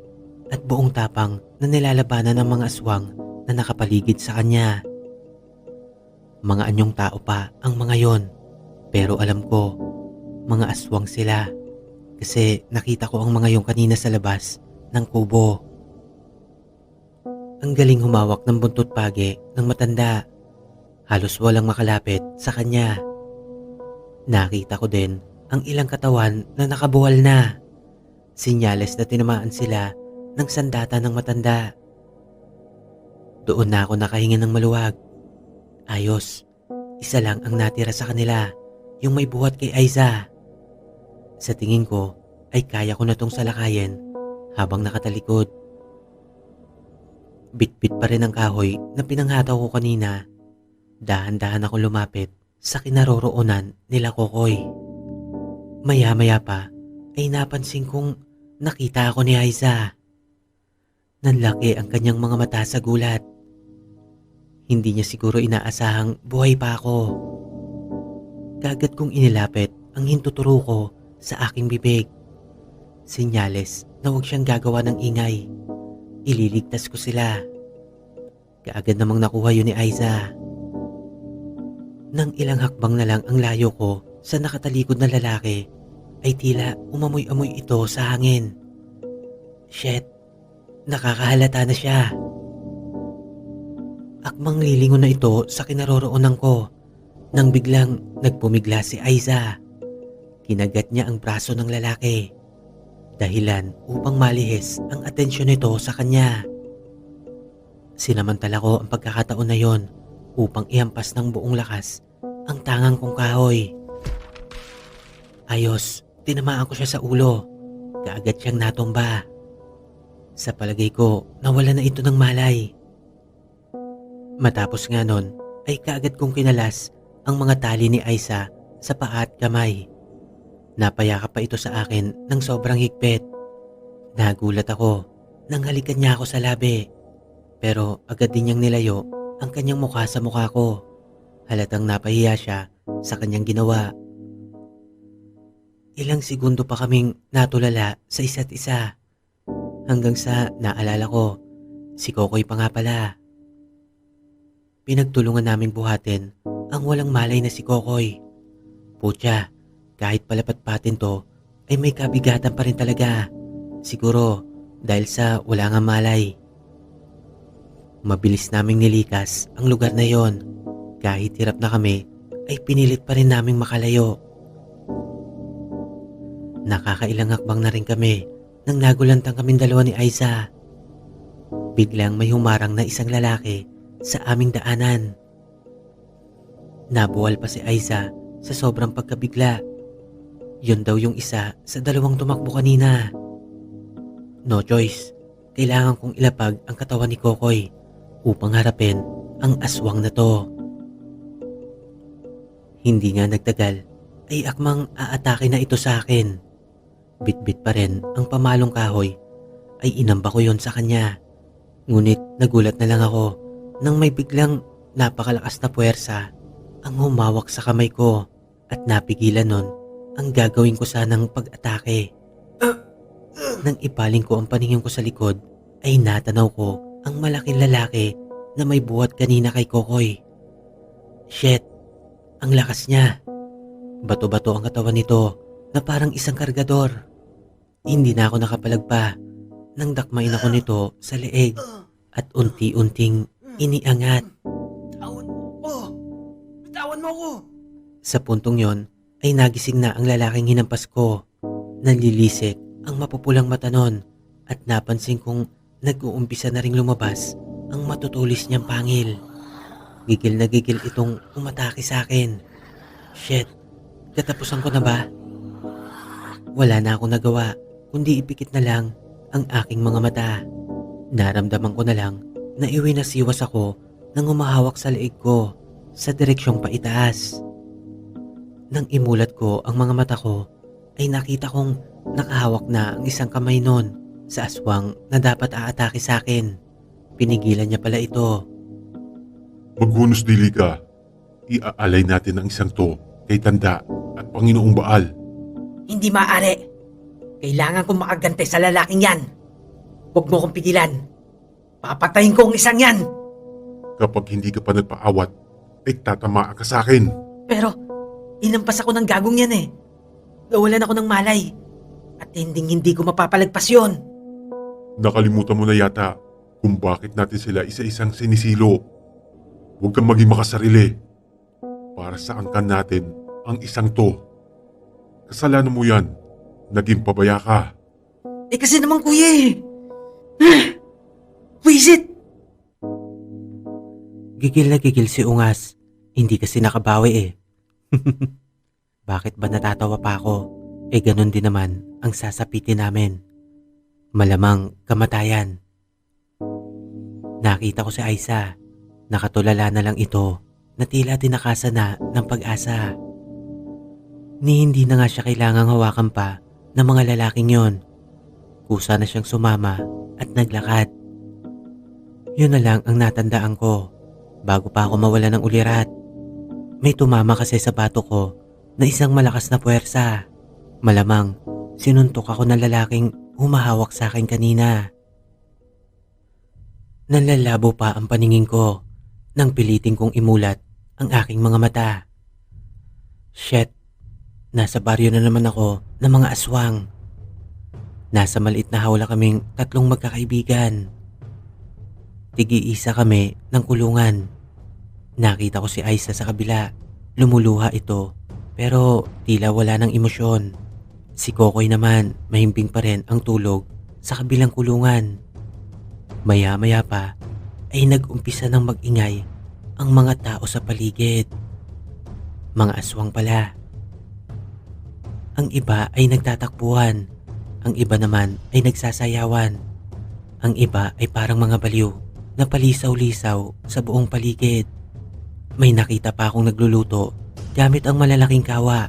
at buong tapang na nilalabanan ng mga aswang na nakapaligid sa kanya. Mga anyong tao pa ang mga yon, pero alam ko mga aswang sila kasi nakita ko ang mga yon kanina sa labas ng kubo. Ang galing humawak ng buntot pagi ng matanda. Halos walang makalapit sa kanya. Nakita ko din ang ilang katawan na nakabuwal na. Sinyales na tinamaan sila ng sandata ng matanda. Doon na ako nakahinga ng maluwag. Ayos, isa lang ang natira sa kanila, yung may buhat kay Aiza. Sa tingin ko ay kaya ko na tong salakayin habang nakatalikod. Bitbit pa rin ang kahoy na pinanghataw ko kanina. Dahan-dahan ako lumapit sa kinaroroonan nila Kokoy. Maya-maya pa ay napansin kong nakita ako ni Aiza. Nanlaki ang kanyang mga mata sa gulat. Hindi niya siguro inaasahang buhay pa ako. Kaagad kong inilapit ang hintuturo ko sa aking bibig. Senyales na huwag siyang gagawa ng ingay. Ililigtas ko sila. Kaagad namang nakuha yun ni Aiza. Nang ilang hakbang na lang ang layo ko sa nakatalikod na lalaki, ay tila umamoy-amoy ito sa hangin. Shit, nakakahalata na siya. Akmang lilingon na ito sa kinaroroonan ko nang biglang nagpumigla si Aiza. Kinagat niya ang braso ng lalaki. Dahilan upang malihis ang atensyon nito sa kanya. Sinamantala ko ang pagkakataon na yon upang ihampas ng buong lakas ang tangang kong kahoy. Ayos, tinamaan ko siya sa ulo. Kaagad siyang natumba. Sa palagay ko, nawala na ito ng malay. Matapos nga nun, ay kaagad kong kinalas ang mga tali ni Aiza sa paa at kamay. Napayakap pa ito sa akin ng sobrang higpit. Nagulat ako nang halikan niya ako sa labi. Pero agad din niyang nilayo ang kanyang mukha sa mukha ko. Halatang napahiya siya sa kanyang ginawa. Ilang segundo pa kaming natulala sa isa't isa. Hanggang sa naalala ko, si Kokoy pa nga pala. Pinagtulungan naming buhatin ang walang malay na si Kokoy. Putya, kahit palapat-patin to, ay may kabigatan pa rin talaga. Siguro dahil sa wala nga malay. Mabilis naming nilikas ang lugar na yon. Kahit hirap na kami, ay pinilit pa rin naming makalayo. Nakakailang hakbang na rin kami nang nagulantang kaming dalawa ni Aiza. Biglang may humarang na isang lalaki sa aming daanan. Nabuwal pa si Aiza sa sobrang pagkabigla. Yun daw yung isa sa dalawang tumakbo kanina. No choice, kailangan kong ilapag ang katawan ni Kokoy upang harapin ang aswang na to. Hindi nga nagtagal ay akmang aatake na ito sa akin. Bitbit pa rin ang pamalong kahoy ay inamba ko yon sa kanya. Ngunit nagulat na lang ako nang may biglang napakalakas na puwersa ang humawak sa kamay ko at napigilan nun ang gagawin ko sanang pag-atake. Nang ipaling ko ang paningin ko sa likod ay natanaw ko ang malaking lalaki na may buhat kanina kay Kokoy. Shit, ang lakas niya. Bato-bato ang katawan nito na parang isang kargador. Hindi na ako nakapalagpa nang dakmain ako nito sa leeg at unti-unting iniangat. Bitawan mo ko! Sa puntong yon ay nagising na ang lalaking hinampas ko. Nalilisik ang mapupulang mata nun at napansin kong nag-uumpisa na ring lumabas ang matutulis niyang pangil. Gigil na gigil itong umatake sa akin. Shit, katapusan ko na ba? Wala na akong nagawa kundi ipikit na lang ang aking mga mata. Naramdaman ko na lang na iwinasiwas ako nang umahawak sa leeg ko sa direksyong paitaas. Nang imulat ko ang mga mata ko ay nakita kong nakahawak na ang isang kamay nun sa aswang na dapat aatake sa akin. Pinigilan niya pala ito. Maghunos dili ka. Iaalay natin ang isang to kay Tanda at Panginoong Baal. Hindi maaari. Kailangan kong makagante sa lalaking yan. Huwag mo kong pigilan. Papatayin ko ang isang yan. Kapag hindi ka pa nagpaawat, ay tatamaan ka sa akin. Pero, inampas ako ng gagong yan eh. Nawalan ako ng malay. At hindi ko mapapalagpas yun. Nakalimutan mo na yata kung bakit natin sila isa-isang sinisilo. Huwag kang maging makasarili. Para sa angkan natin ang isang to. Kasalanan mo yan. Naging pabaya ka. Eh kasi naman kuya eh. Wisit! Gigil na gigil si Ungas. Hindi kasi nakabawi eh. Bakit ba natatawa pa ako? Eh ganun din naman ang sasapitin namin. Malamang kamatayan. Nakita ko si Aisa. Nakatulala na lang ito na tila tinakasan na ng pag-asa. Ni hindi na nga siya kailangang hawakan pa ng mga lalaking yon. Kusa na siyang sumama at naglakad. Yun na lang ang natandaan ko bago pa ako mawala ng ulirat. May tumama kasi sa bato ko na isang malakas na puwersa. Malamang sinuntok ako ng lalaking humahawak sa akin kanina. Nanlalabo pa ang paningin ko nang pilitin kong imulat ang aking mga mata. Shit, nasa baryo na naman ako ng mga aswang. Nasa maliit na hawla kaming tatlong magkakaibigan. Tigi-isa kami ng kulungan. Nakita ko si Aisa sa kabila. Lumuluha ito pero tila wala ng emosyon. Si Kokoy naman mahimbing pa rin ang tulog sa kabilang kulungan. Maya-maya pa ay nag-umpisa ng mag-ingay ang mga tao sa paligid. Mga aswang pala. Ang iba ay nagtatakbuhan. Ang iba naman ay nagsasayawan. Ang iba ay parang mga baliw na palisaw-lisaw sa buong paligid. May nakita pa akong nagluluto gamit ang malalaking kawa.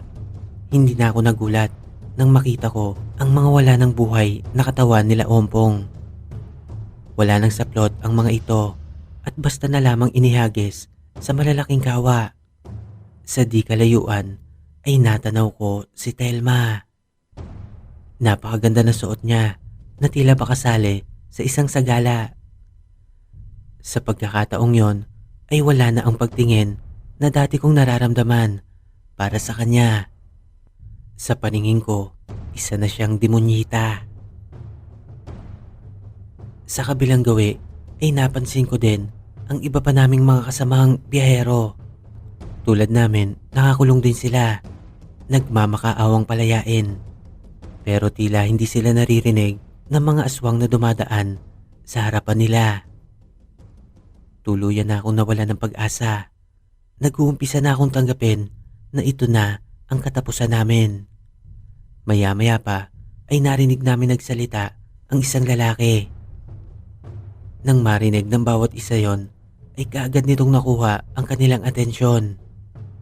Hindi na ako nagulat nang makita ko ang mga wala ng buhay na katawan nila Ompong. Wala nang saplot ang mga ito at basta na lamang inihagis sa malalaking kawa. Sa di kalayuan ay natanaw ko si Telma. Napakaganda na suot niya na tila ba kasali sa isang sagala. Sa pagkakataong yon ay wala na ang pagtingin na dati kong nararamdaman para sa kanya. Sa paningin ko, isa na siyang demonyita. Sa kabilang gawi ay napansin ko din ang iba pa naming mga kasamang biyahero. Tulad namin, nakakulong din sila. Nagmamakaawang palayain. Pero tila hindi sila naririnig ng mga aswang na dumadaan sa harapan nila. Tuluyan na akong nawala ng pag-asa. Nag-uumpisa na akong tanggapin na ito na ang katapusan namin. Maya-maya pa ay narinig namin nagsalita ang isang lalaki. Nang marinig ng bawat isa yon, ay kaagad nitong nakuha ang kanilang atensyon.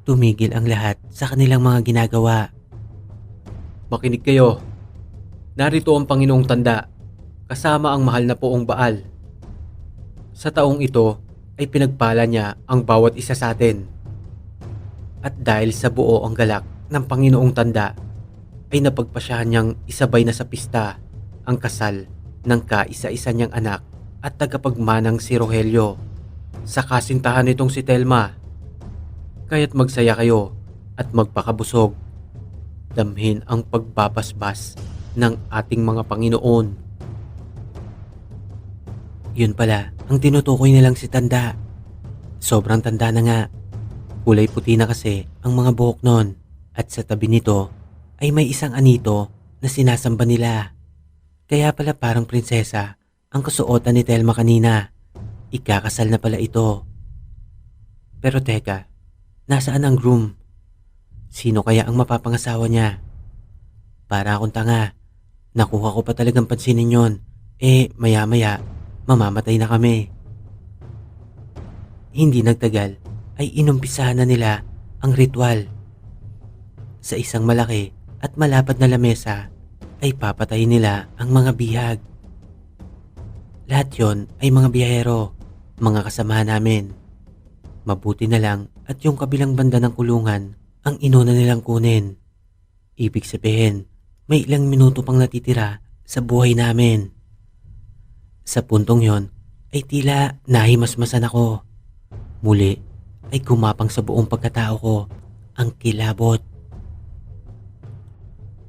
Tumigil ang lahat sa kanilang mga ginagawa. Makinig kayo. Narito ang Panginoong Tanda, kasama ang mahal na poong Baal. Sa taong ito ay pinagpala niya ang bawat isa sa atin. At dahil sa buo ang galak ng Panginoong Tanda, ay napagpasyahan niyang isabay na sa pista ang kasal ng kaisa-isa niyang anak at tagapagmanang si Rogelio sa kasintahan nitong si Telma. Kaya't magsaya kayo at magpakabusog. Damhin ang pagbabasbas ng ating mga Panginoon. Yun pala, ang tinutukoy nilang si Tanda. Sobrang tanda na nga. Kulay puti na kasi ang mga buhok nun. At sa tabi nito ay may isang anito na sinasamba nila. Kaya pala parang prinsesa ang kasuotan ni Telma kanina. Ikakasal na pala ito. Pero teka, nasaan ang groom? Sino kaya ang mapapangasawa niya? Para akong tanga. Nakuha ko pa talagang pansinin yon. Maya-maya, mamamatay na kami. Hindi nagtagal ay inumpisahan na nila ang ritual. Sa isang malaki at malapad na lamesa ay papatayin nila ang mga bihag. Lahat yon ay mga biyahero, mga kasama namin. Mabuti na lang at yung kabilang banda ng kulungan ang inuna nilang kunin. Ibig sabihin, may ilang minuto pang natitira sa buhay namin. Sa puntong yon ay tila nahimasmasan ako. Muli ay gumapang sa buong pagkatao ko ang kilabot.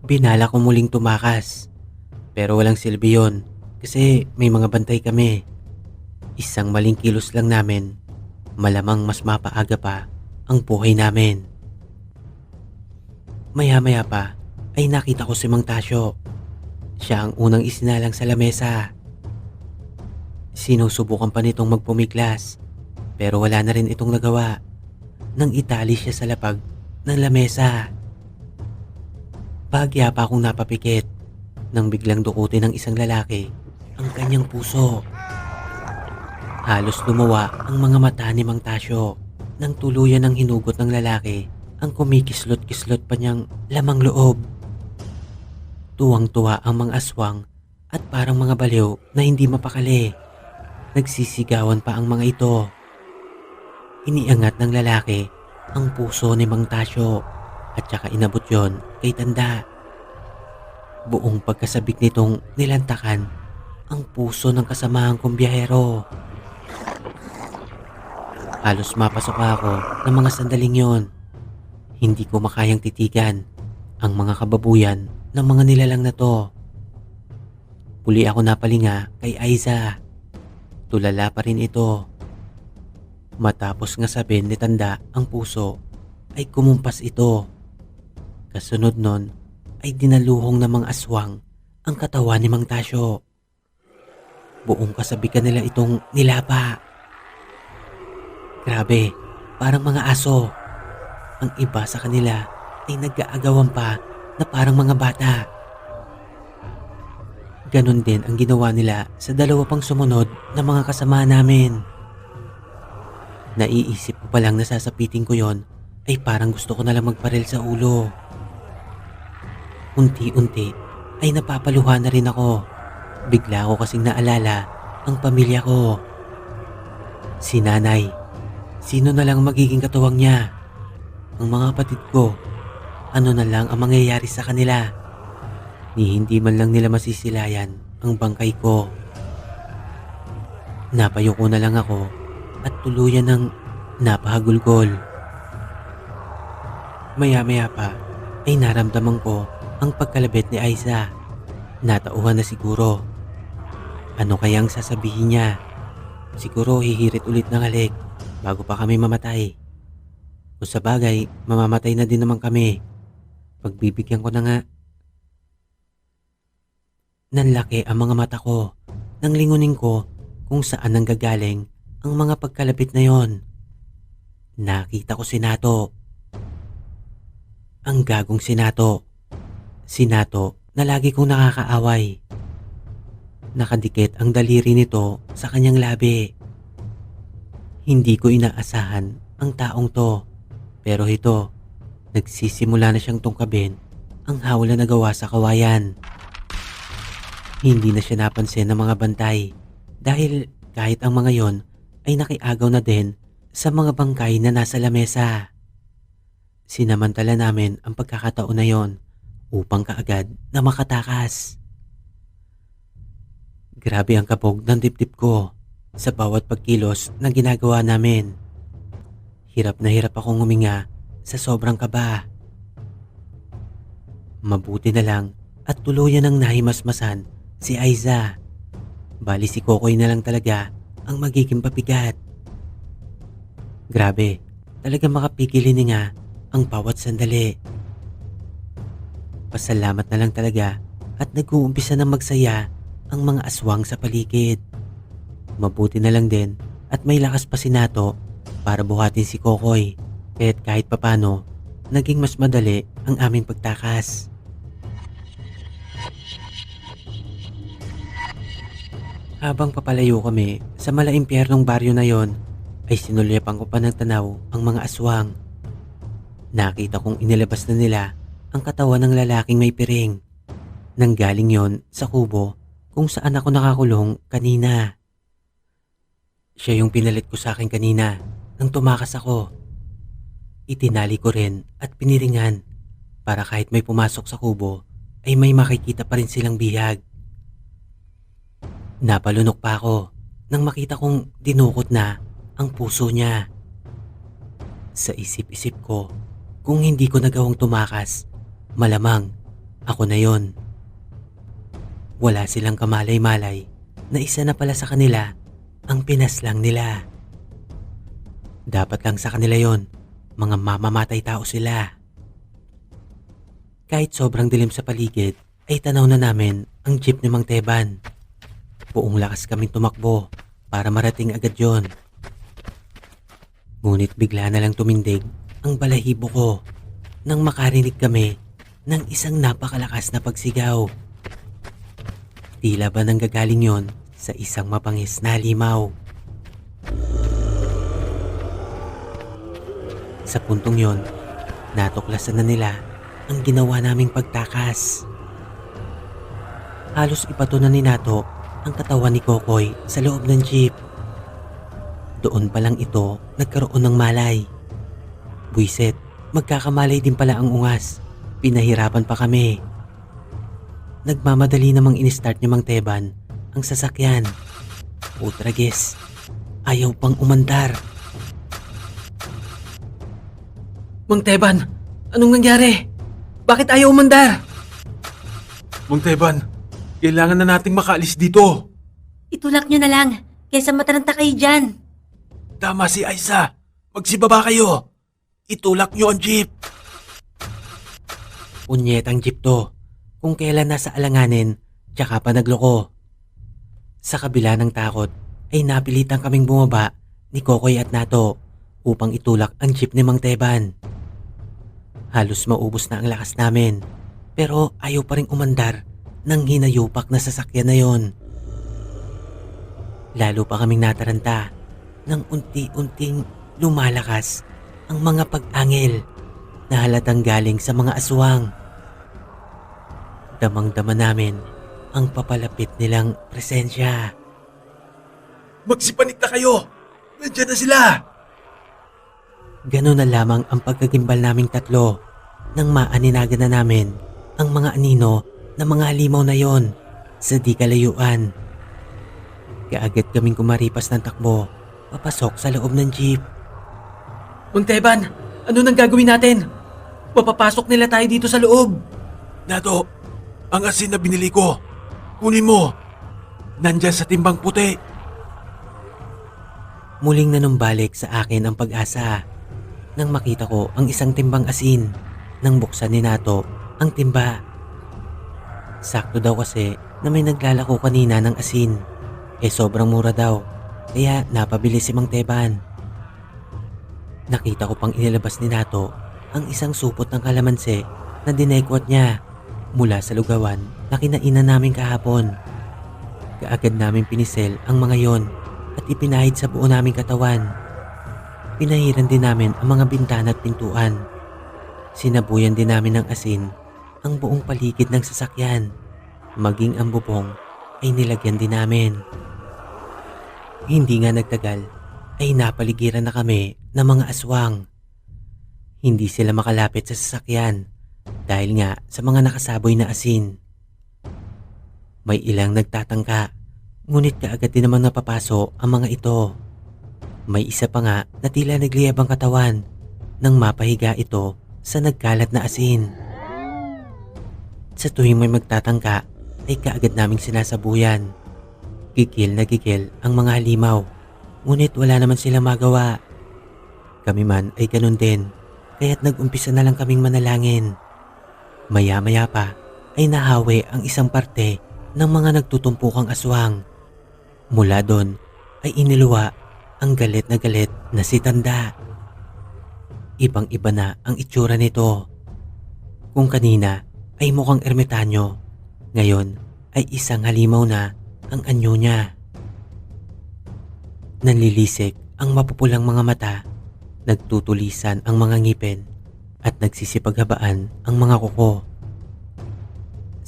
Binala ko muling tumakas, pero walang silbi yun kasi may mga bantay kami. Isang maling kilos lang namin, malamang mas mapaaga pa ang buhay namin. Maya-maya pa ay nakita ko si Mang Tasyo. Siya ang unang isinalang sa lamesa. Sinusubukan pa nitong magpumiglas, pero wala na rin itong nagawa nang itali siya sa lapag ng lamesa. Bahagya pa akong napapikit nang biglang dukutin ng isang lalaki ang kanyang puso. Halos lumawa ang mga mata ni Mang Tasyo nang tuluyan ng hinugot ng lalaki ang kumikislot-kislot pa niyang lamang loob. Tuwang-tuwa ang mga aswang at parang mga baliw na hindi mapakali. Nagsisigawan pa ang mga ito. Iniangat ng lalaki ang puso ni Mang Tasyo at saka inabot yon kay Tanda. Buong pagkasabik nitong nilantakan ang puso ng kasamahan kong biyahero. Halos mapasok ako ng mga sandaling yon. Hindi ko makayang titigan ang mga kababuyan ng mga nilalang na to. Muli ako napalinga kay Aiza. Tulala pa rin ito. Matapos nga sabihin ni Tanda ang puso, ay kumumpas ito. Kasunod nun ay dinaluhong ng mga aswang ang katawan ni Mang Tasyo. Buong kasabikan nila itong nilapa. Grabe, parang mga aso. Ang iba sa kanila ay nag-aagawan pa na parang mga bata. Ganon din ang ginawa nila sa dalawa pang sumunod na mga kasama namin. Naiisip ko palang nasasapitin ko yon ay parang gusto ko nalang magparil sa ulo. Unti-unti ay napapaluha na rin ako. Bigla ko kasing naalala ang pamilya ko. Si nanay. Sino na lang magiging katuwang niya? Ang mga kapatid ko. Ano na lang ang mangyayari sa kanila? Ni hindi man lang nila masisilayan ang bangkay ko. Napayuko na lang ako at tuluyan ng napahagulgol. Maya-maya pa ay naramdaman ko ang pagkalabit ni Aiza. Natauhan na siguro. Ano kayang sasabihin niya? Siguro hihirit ulit ng halik bago pa kami mamatay. Kung sa bagay, mamamatay na din naman kami. Pagbibigyan ko na nga. Nanlaki ang mga mata ko nang lingunin ko kung saan nanggagaling ang mga pagkalapit na yon. Nakita ko si Nato. Ang gagong si Nato. Si Nato na lagi kong nakakaaway. Nakadikit ang daliri nito sa kanyang labi. Hindi ko inaasahan ang taong to. Pero ito, nagsisimula na siyang tungkabin ang hawla na gawa sa kawayan. Hindi na siya napansin ng mga bantay dahil kahit ang mga yon ay nakiagaw na din sa mga bangkay na nasa lamesa. Sinamantala namin ang pagkakataon na yon upang kaagad na makatakas. Grabe ang kabog ng dibdib ko sa bawat pagkilos na ginagawa namin. Hirap na hirap akong huminga sa sobrang kaba. Mabuti na lang at tuluyan ng nahimasmasan si Aiza. Bali si Kokoy na lang talaga ang magiging pabigat. Grabe, talaga makapigilin nga ang bawat sandali. Pasalamat na lang talaga at nag-uumpisa ng magsaya ang mga aswang sa paligid. Mabuti na lang din at may lakas pa si Nato para buhatin si Kokoy, kaya't kahit papano naging mas madali ang aming pagtakas. Habang papalayo kami sa malaimpyernong baryo na yon, ay sinulyapan ko pa ng tanaw ang mga aswang. Nakita kong inilabas na nila ang katawan ng lalaking may piring. Nanggaling yon sa kubo kung saan ako nakakulong kanina. Siya yung pinalit ko sa akin kanina nang tumakas ako. Itinali ko rin at piniringan para kahit may pumasok sa kubo ay may makikita pa rin silang bihag. Napalunok pa ako nang makita kong dinukot na ang puso niya. Sa isip-isip ko, kung hindi ko nagawang tumakas, malamang ako na yon. Wala silang kamalay-malay na isa na pala sa kanila ang pinaslang nila. Dapat lang sa kanila yon, mga mamamatay tao sila. Kahit sobrang dilim sa paligid, ay tanaw na namin ang jeep ni Mang Teban. Buong lakas kaming tumakbo para marating agad yon. Ngunit bigla na lang tumindig ang balahibo ko nang makarinig kami ng isang napakalakas na pagsigaw. Tila ba nanggagaling yon sa isang mapangis na halimaw. Sa puntong yon, natuklasan na nila ang ginawa naming pagtakas. Halos ipato na ni Nato ang katawan ni Kokoy sa loob ng jeep. Doon pa lang ito nagkaroon ng malay. Buiset, magkakamalay din pala ang ungas. Pinahirapan pa kami. Nagmamadali namang in-start ni Mang Teban ang sasakyan. Utragis, ayaw pang umandar. Mang Teban, anong nangyari? Bakit ayaw umandar? Mang Teban, kailangan na nating makaalis dito. Itulak nyo na lang, kaysa mataranta kayo dyan. Tama si Aiza. Magsibaba kayo. Itulak nyo ang jeep. Unyetang jeep to. Kung kailan nasa alanganin, tsaka pa nagloko. Sa kabila ng takot, ay napilitan kaming bumaba ni Kokoy at Nato upang itulak ang jeep ni Mang Teban. Halos maubos na ang lakas namin, pero ayaw pa rin umandar ng hinayupak na sasakyan na yon. Lalo pa kaming nataranta nang unti-unting lumalakas ang mga pag-angil na halatang galing sa mga aswang. Damang-dama namin ang papalapit nilang presensya. Magsipanik na kayo. Nandiyan na sila. Ganun na lamang ang pagkagimbal naming tatlo nang maaninagan na namin ang mga anino na mga halimaw na yon sa di kalayuan. Kaagad kaming kumaripas ng takbo papasok sa loob ng jeep. Mang Teban, ano nang gagawin natin? Mapapasok nila tayo dito sa loob. Nato, ang asin na binili ko. Kunin mo. Nandyan sa timbang puti. Muling nanumbalik sa akin ang pag-asa nang makita ko ang isang timbang asin nang buksan ni Nato ang timba. Sakto daw kasi na may naglalako kanina ng asin. Sobrang mura daw, kaya napabili si Mang Teban. Nakita ko pang inilabas ni Nato ang isang supot ng kalamansi na dinekwat niya mula sa lugawan na kinainan namin kahapon. Kaagad namin pinisel ang mga yon at ipinahid sa buo naming katawan. Pinahiran din namin ang mga bintana at pintuan. Sinabuyan din namin ng asin ang buong paligid ng sasakyan, maging ang bubong ay nilagyan din namin. Hindi nga nagtagal ay napaligiran na kami ng mga aswang. Hindi sila makalapit sa sasakyan dahil nga sa mga nakasaboy na asin. May ilang nagtatangka, ngunit kaagad din naman napapaso ang mga ito. May isa pa nga na tila nagliyab ang katawan nang mapahiga ito sa nagkalat na asin. Sa tuwing may magtatangka ay kaagad naming sinasabuyan. Gigil na gigil ang mga halimaw, ngunit wala naman silang magawa. Kami man ay ganun din, kaya't nag-umpisa na lang kaming manalangin. Maya-maya pa ay nahawi ang isang parte ng mga nagtutumpukang aswang. Mula doon ay iniluwa ang galit na si Tanda. Ibang-iba na ang itsura nito. Kung kanina ay mukhang ermitanyo, ngayon ay isang halimaw na ang anyo niya. Nanlilisik ang mapupulang mga mata, nagtutulisan ang mga ngipin at nagsisipaghabaan ang mga kuko.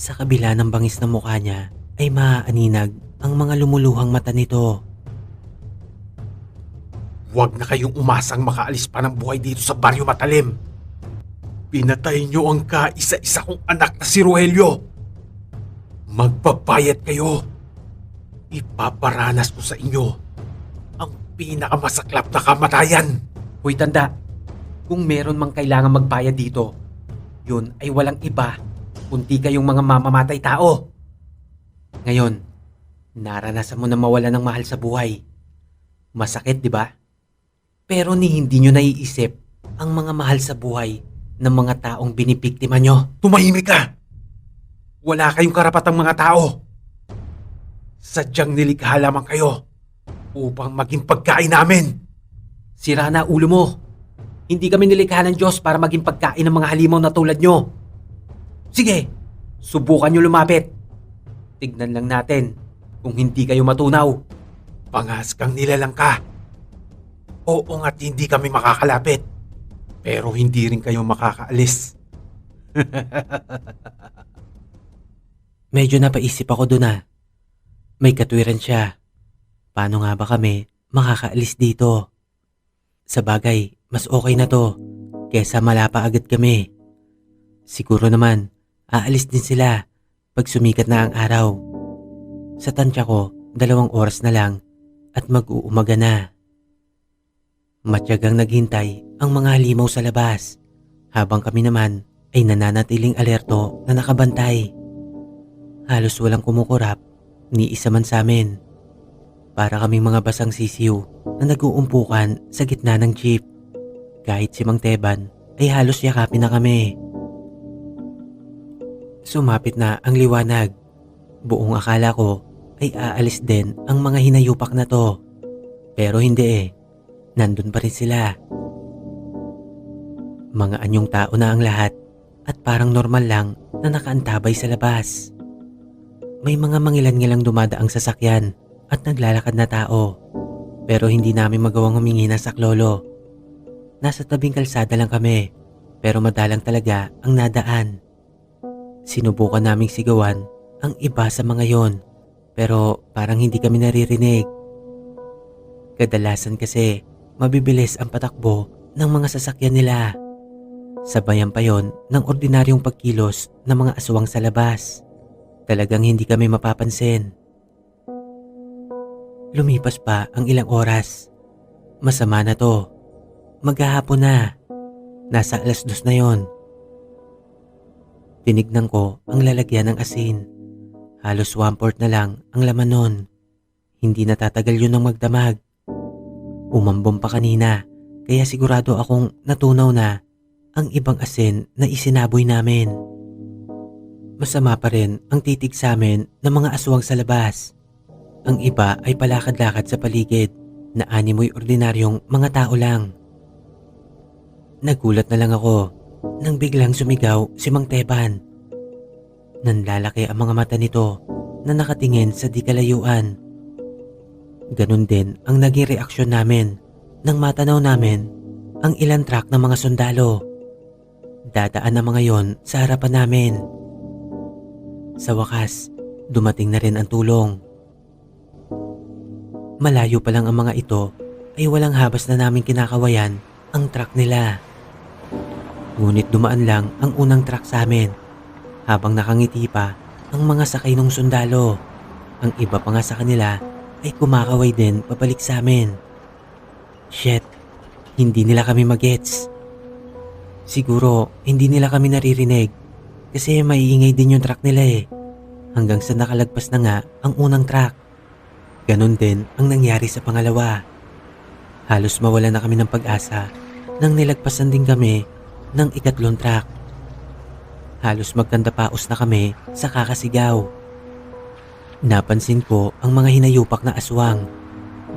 Sa kabila ng bangis na mukha niya ay maaaninag ang mga lumuluhang mata nito. Huwag na kayong umasang makaalis pa ng buhay dito sa baryo matalim. Pinatay niyo ang kaisa-isa kong anak na si Rogelio. Magbabayad kayo. Ipaparanas ko sa inyo ang pinakamasaklap na kamatayan. Hoy Tanda, kung meron mang kailangan magbayad dito, yun ay walang iba kundi kayong mga mamamatay tao. Ngayon, naranasan mo na mawala ng mahal sa buhay. Masakit, di ba? Pero hindi nyo naiisip ang mga mahal sa buhay ng mga taong binibiktima nyo. Tumahimik ka! Wala kayong karapatang mga tao. Sadyang nilikha lamang kayo upang maging pagkain namin. Sira na ulo mo. Hindi kami nilikha ng Diyos para maging pagkain ng mga halimaw na tulad nyo. Sige, subukan nyo lumapit. Tignan lang natin kung hindi kayo matunaw. Pangas kang nilalang ka. Oo nga't hindi kami makakalapit. Pero hindi rin kayo makakaalis. Medyo napaisip ako doon na. May katwiran siya. Paano nga ba kami makakaalis dito? Sa bagay, mas okay na to kesa malapa agad kami. Siguro naman, aalis din sila pag sumikat na ang araw. Sa tansya ko, 2 oras na lang at mag-uumaga na. Matyagang naghintay ang mga halimaw sa labas, habang kami naman ay nananatiling alerto na nakabantay. Halos walang kumukurap ni isa man sa amin. Para kaming mga basang sisiw na nag-uumpukan sa gitna ng jeep. Kahit si Mang Teban ay halos yakapin na kami. Sumapit na ang liwanag. Buong akala ko ay aalis din ang mga hinayupak na to. Pero hindi eh. Nandun pa rin sila. Mga anyong tao na ang lahat at parang normal lang na nakaantabay sa labas. May mga mangilan-ngilang dumadaang sasakyan at naglalakad na tao. Pero hindi namin magawang humingi ng saklolo. Nasa tabing kalsada lang kami, pero madalang talaga ang nadaan. Sinubukan naming sigawan ang iba sa mga yon, pero parang hindi kami naririnig. Kadalasan kasi mabibilis ang patakbo ng mga sasakyan nila. Sabayan pa yon ng ordinaryong pagkilos ng mga aswang sa labas. Talagang hindi kami mapapansin. Lumipas pa ang ilang oras. Masama na to. Maghahapon na. Nasa 2:00 na yon. Tinignan ko ang lalagyan ng asin. Halos 1/4 na lang ang laman nun. Hindi natatagal yun ng magdamag. Umambon pa kanina, kaya sigurado akong natunaw na ang ibang asin na isinaboy namin. Masama pa rin ang titig sa amin ng mga aswang sa labas. Ang iba ay palakad-lakad sa paligid na animoy ordinaryong mga tao lang. Nagulat na lang ako nang biglang sumigaw si Mang Teban. Nanlalaki ang mga mata nito na nakatingin sa di kalayuan. Ganon din ang naging reaksyon namin nang matanaw namin ang ilang truck ng mga sundalo. Dadaan ang mga yon sa harapan namin. Sa wakas, dumating na rin ang tulong. Malayo pa lang ang mga ito ay walang habas na naming kinakawayan ang truck nila. Ngunit dumaan lang ang unang truck sa amin habang nakangiti pa ang mga sakay ng sundalo. Ang iba pa nga sa kanila ay kumakaway din pabalik sa amin. Shit, hindi nila kami magets. Siguro hindi nila kami naririnig kasi maiingay din yung truck nila eh. Hanggang sa nakalagpas na nga ang unang truck. Ganon din ang nangyari sa pangalawa. Halos mawala na kami ng pag-asa nang nilagpasan din kami ng ikatlong truck. Halos magkandapaos na kami sa kakasigaw. Napansin ko ang mga hinayupak na aswang.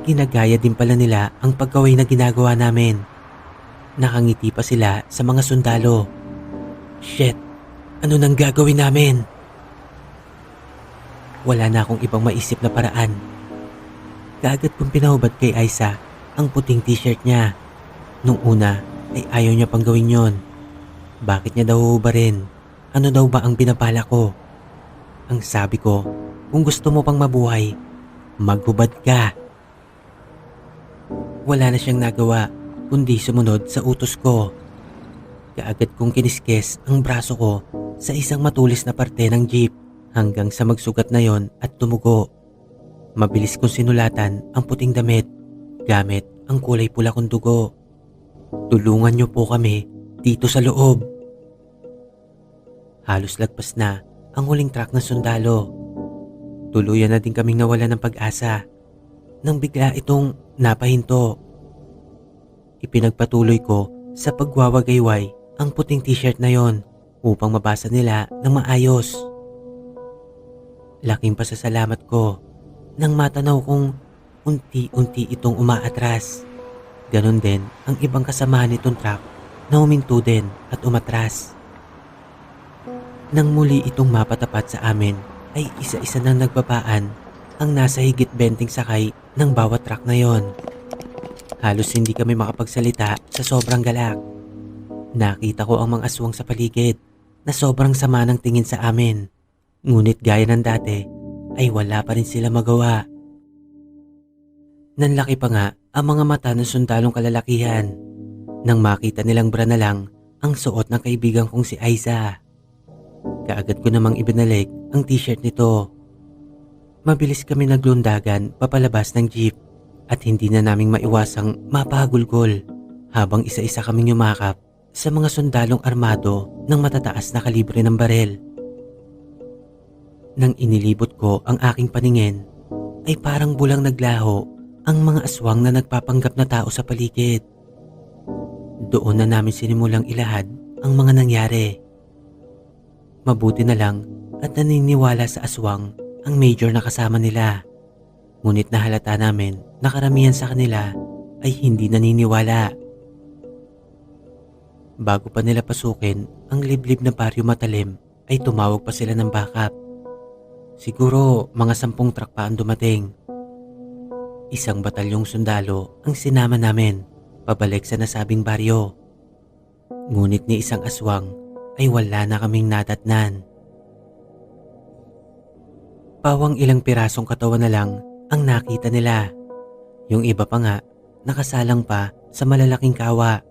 Ginagaya din pala nila ang pagkaway na ginagawa namin. Nakangiti pa sila sa mga sundalo. Shit, ano nang gagawin namin? Wala na akong ibang maisip na paraan. Kaagad kong pinahubad kay Aiza ang puting t-shirt niya. Nung una ay ayaw niya pang gawin yon. Bakit niya daw hubarin? Ano daw ba ang binabala ko? Ang sabi ko, kung gusto mo pang mabuhay, maghubad ka. Wala na siyang nagawa kundi sumunod sa utos ko. Kaagad kong kiniskes ang braso ko sa isang matulis na parte ng jeep hanggang sa magsugat na yon at tumugo. Mabilis kong sinulatan ang puting damit gamit ang kulay pula kong dugo. Tulungan niyo po kami dito sa loob. Halos lagpas na ang huling truck ng sundalo. Tuluyan na din kaming nawala ng pag-asa nang bigla itong napahinto. Ipinagpatuloy ko sa pagwawagayway ang puting t-shirt na yon upang mabasa nila ng maayos. Laking pasasalamat ko nang matanaw kong unti-unti itong umaatras. Ganon din ang ibang kasamahan nitong truck na huminto din at umatras. Nang muli itong mapatapat sa amin ay isa-isa nang nagbabaan ang nasa higit 20 sakay ng bawat truck na yon. Halos hindi kami makapagsalita sa sobrang galak. Nakita ko ang mga aswang sa paligid na sobrang sama ng tingin sa amin. Ngunit gaya ng dati ay wala pa rin sila magawa. Nanlaki pa nga ang mga mata ng sundalong kalalakihan nang makita nilang bra na lang ang suot ng kaibigan kong si Aiza. Kaagad ko namang ibinalik ang t-shirt nito. Mabilis kami naglundagan papalabas ng jeep at hindi na naming maiwasang mapahagulgol habang isa-isa kaming yumakap sa mga sundalong armado ng matataas na kalibre ng barel. Nang inilibot ko ang aking paningin ay parang bulang naglaho ang mga aswang na nagpapanggap na tao sa paligid. Doon na namin sinimulang ilahad ang mga nangyari. Mabuti na lang at naniniwala sa aswang ang major na kasama nila. Ngunit nahalata namin na karamihan sa kanila ay hindi naniniwala. Bago pa nila pasukin ang liblib na baryo matalim ay tumawag pa sila ng backup. Siguro mga 10 truck pa ang dumating. Isang batalyong sundalo ang sinama namin pabalik sa nasabing baryo. Ngunit ni isang aswang ay wala na kaming nadatnan. Pawang ilang pirasong katawan na lang ang nakita nila. Yung iba pa nga nakasalang pa sa malalaking kawa.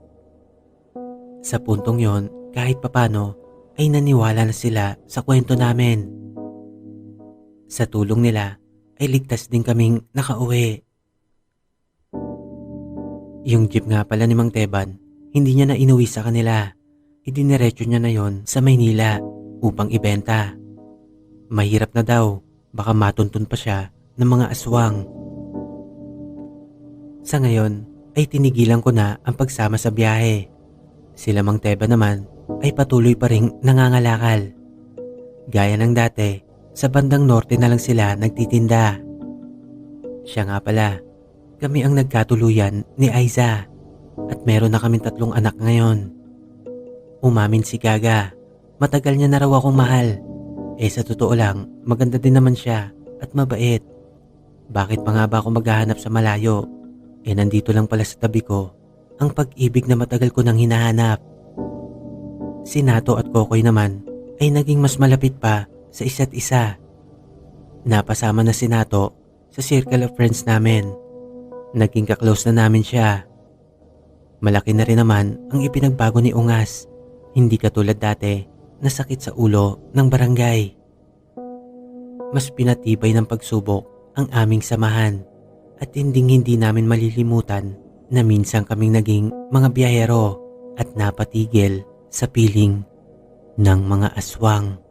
Sa puntong yon, kahit papano ay naniwala na sila sa kwento namin. Sa tulong nila ay ligtas din kaming nakauwi. Yung jeep nga pala ni Mang Teban, hindi niya na inuwi sa kanila. Idiniretso niya na yon sa Maynila upang ibenta. Mahirap na daw, baka matuntun pa siya ng mga aswang. Sa ngayon ay tinigilan ko na ang pagsama sa biyahe. Sila Mang Teban naman ay patuloy pa ring nangangalakal. Gaya ng dati, sa bandang norte na lang sila nagtitinda. Siya nga pala, kami ang nagkatuluyan ni Aiza at meron na kaming 3 anak ngayon. Umamin si Gaga, matagal niya na raw akong mahal. Sa totoo lang, maganda din naman siya at mabait. Bakit pa nga ba ako maghahanap sa malayo? Nandito lang pala sa tabi ko ang pag-ibig na matagal ko nang hinahanap. Si Nato at Kokoy naman ay naging mas malapit pa sa isa't isa. Napasama na si Nato sa circle of friends namin. Naging kaklose na namin siya. Malaki na rin naman ang ipinagbago ni Ungas. Hindi katulad dati na sakit sa ulo ng barangay. Mas pinatibay ng pagsubok ang aming samahan at hindi namin malilimutan na minsan kaming naging mga biyahero at napatigil sa piling ng mga aswang.